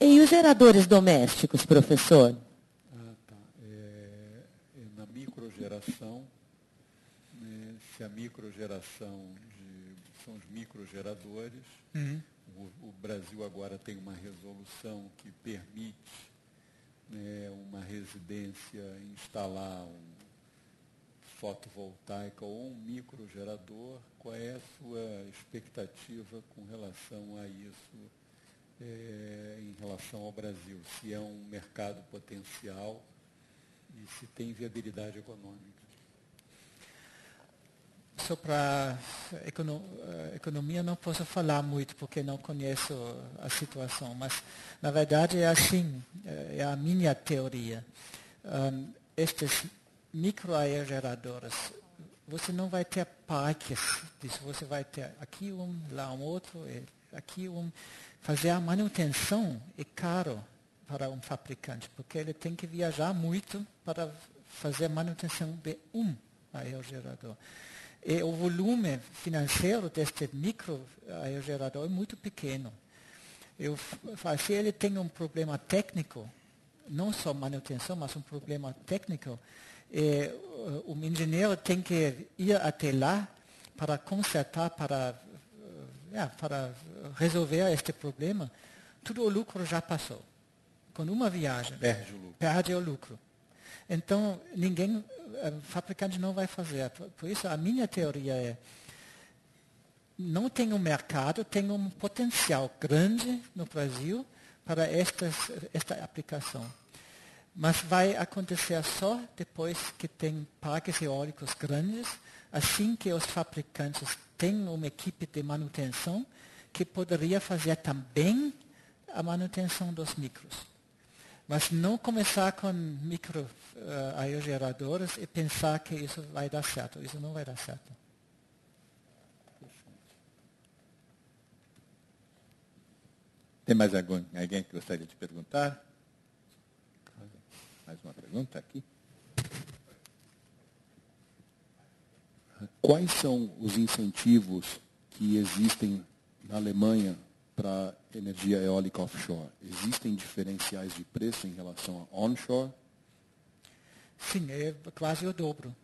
E os geradores domésticos, professor? Tá. Na microgeração, né, se a microgeração são os microgeradores, o Brasil agora tem uma resolução que permite uma residência instalar um fotovoltaica ou um microgerador. Qual é a sua expectativa com relação a isso, em relação ao Brasil? Se é um mercado potencial e se tem viabilidade econômica? Sobre a economia não posso falar muito porque não conheço a situação, mas na verdade é assim, é a minha teoria. Estes microaerogeradores, você não vai ter parques disso, você vai ter aqui um, lá um outro, aqui um. Fazer a manutenção é caro para um fabricante, porque ele tem que viajar muito para fazer a manutenção de um aerogerador. E o volume financeiro deste microaerogerador é muito pequeno. Se ele tem um problema técnico, não só manutenção, mas um problema técnico, o engenheiro tem que ir até lá para consertar, para resolver este problema. Todo o lucro já passou. Com uma viagem, perde o lucro. Então, fabricante não vai fazer. Por isso, a minha teoria é, não tem um mercado, tem um potencial grande no Brasil para esta aplicação. Mas vai acontecer só depois que tem parques eólicos grandes, assim que os fabricantes têm uma equipe de manutenção que poderia fazer também a manutenção dos micros. Mas não começar com microaerogeradores e pensar que isso vai dar certo. Isso não vai dar certo. Tem mais alguém que gostaria de perguntar? Mais uma pergunta aqui. Quais são os incentivos que existem na Alemanha para energia eólica offshore? Existem diferenciais de preço em relação a onshore? Sim, é quase o dobro.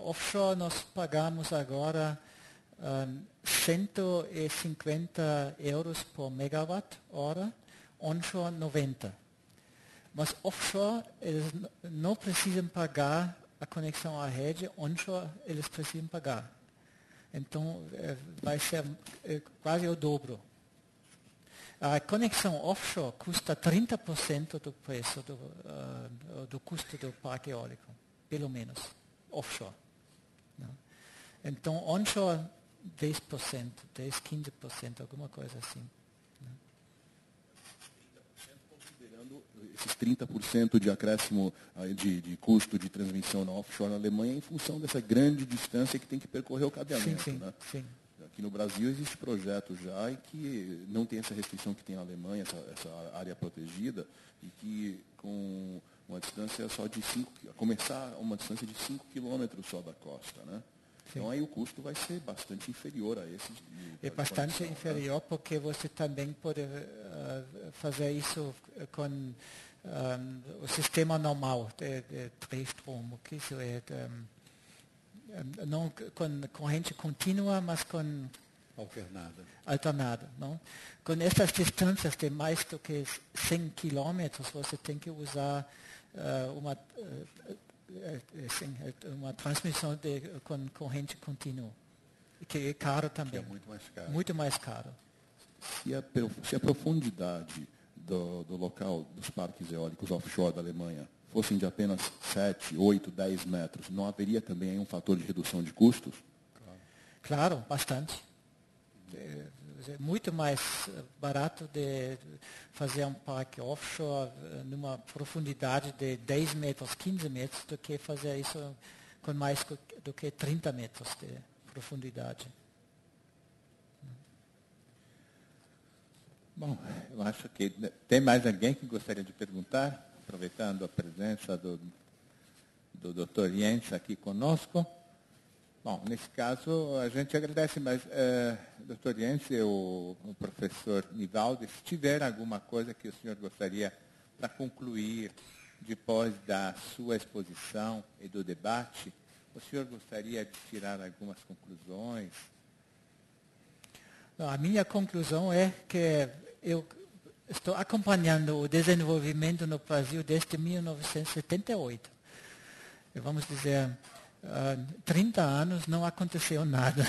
Offshore nós pagamos agora 150 euros por megawatt hora, onshore 90. Mas offshore, eles não precisam pagar a conexão à rede, onshore eles precisam pagar. Então, vai ser quase o dobro. A conexão offshore custa 30% do preço do custo do parque eólico, pelo menos, offshore. Não? Então, onshore, 10%, 15%, alguma coisa assim. Esses 30% de acréscimo de custo de transmissão na offshore na Alemanha em função dessa grande distância que tem que percorrer o cabeamento. Sim. Aqui no Brasil existe projeto já e que não tem essa restrição que tem na Alemanha, essa área protegida, e que com uma distância só de 5 começar uma distância de 5 quilômetros só da costa, né? Sim. Então aí o custo vai ser bastante inferior a esse. É bastante inferior, né? Porque você também pode fazer isso com o sistema normal de Drehstrom, que isso é não com corrente contínua, mas com alternada, não? Com essas distâncias de mais do que 100 quilômetros, você tem que usar uma transmissão com corrente contínua, que é caro também. Que é muito mais caro. Muito mais caro. Se a profundidade do local dos parques eólicos offshore da Alemanha fossem de apenas 7, 8, 10 metros, não haveria também um fator de redução de custos? Claro, bastante. É muito mais barato de fazer um parque offshore numa profundidade de 10 metros, 15 metros, do que fazer isso com mais do que 30 metros de profundidade. Bom, eu acho que tem mais alguém que gostaria de perguntar, aproveitando a presença do Dr. Jens aqui conosco. Bom, nesse caso, a gente agradece, mas, Dr. Jens e o professor Nivaldo, se tiver alguma coisa que o senhor gostaria para concluir, depois da sua exposição e do debate, o senhor gostaria de tirar algumas conclusões? A minha conclusão é que eu estou acompanhando o desenvolvimento no Brasil desde 1978. E vamos dizer, 30 anos não aconteceu nada.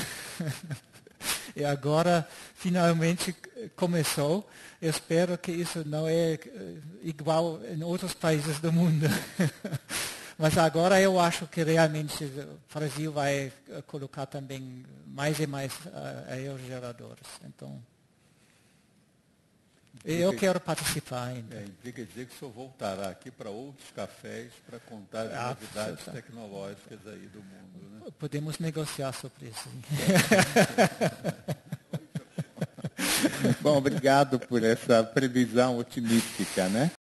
E agora, finalmente, começou. Eu espero que isso não é igual em outros países do mundo. Mas agora eu acho que realmente o Brasil vai colocar também mais e mais aerogeradores. Então, eu quero participar ainda. Implica dizer que o senhor voltará aqui para outros cafés para contar as novidades tecnológicas aí do mundo, né? Podemos negociar sobre isso. Bom, obrigado por essa previsão otimística, né?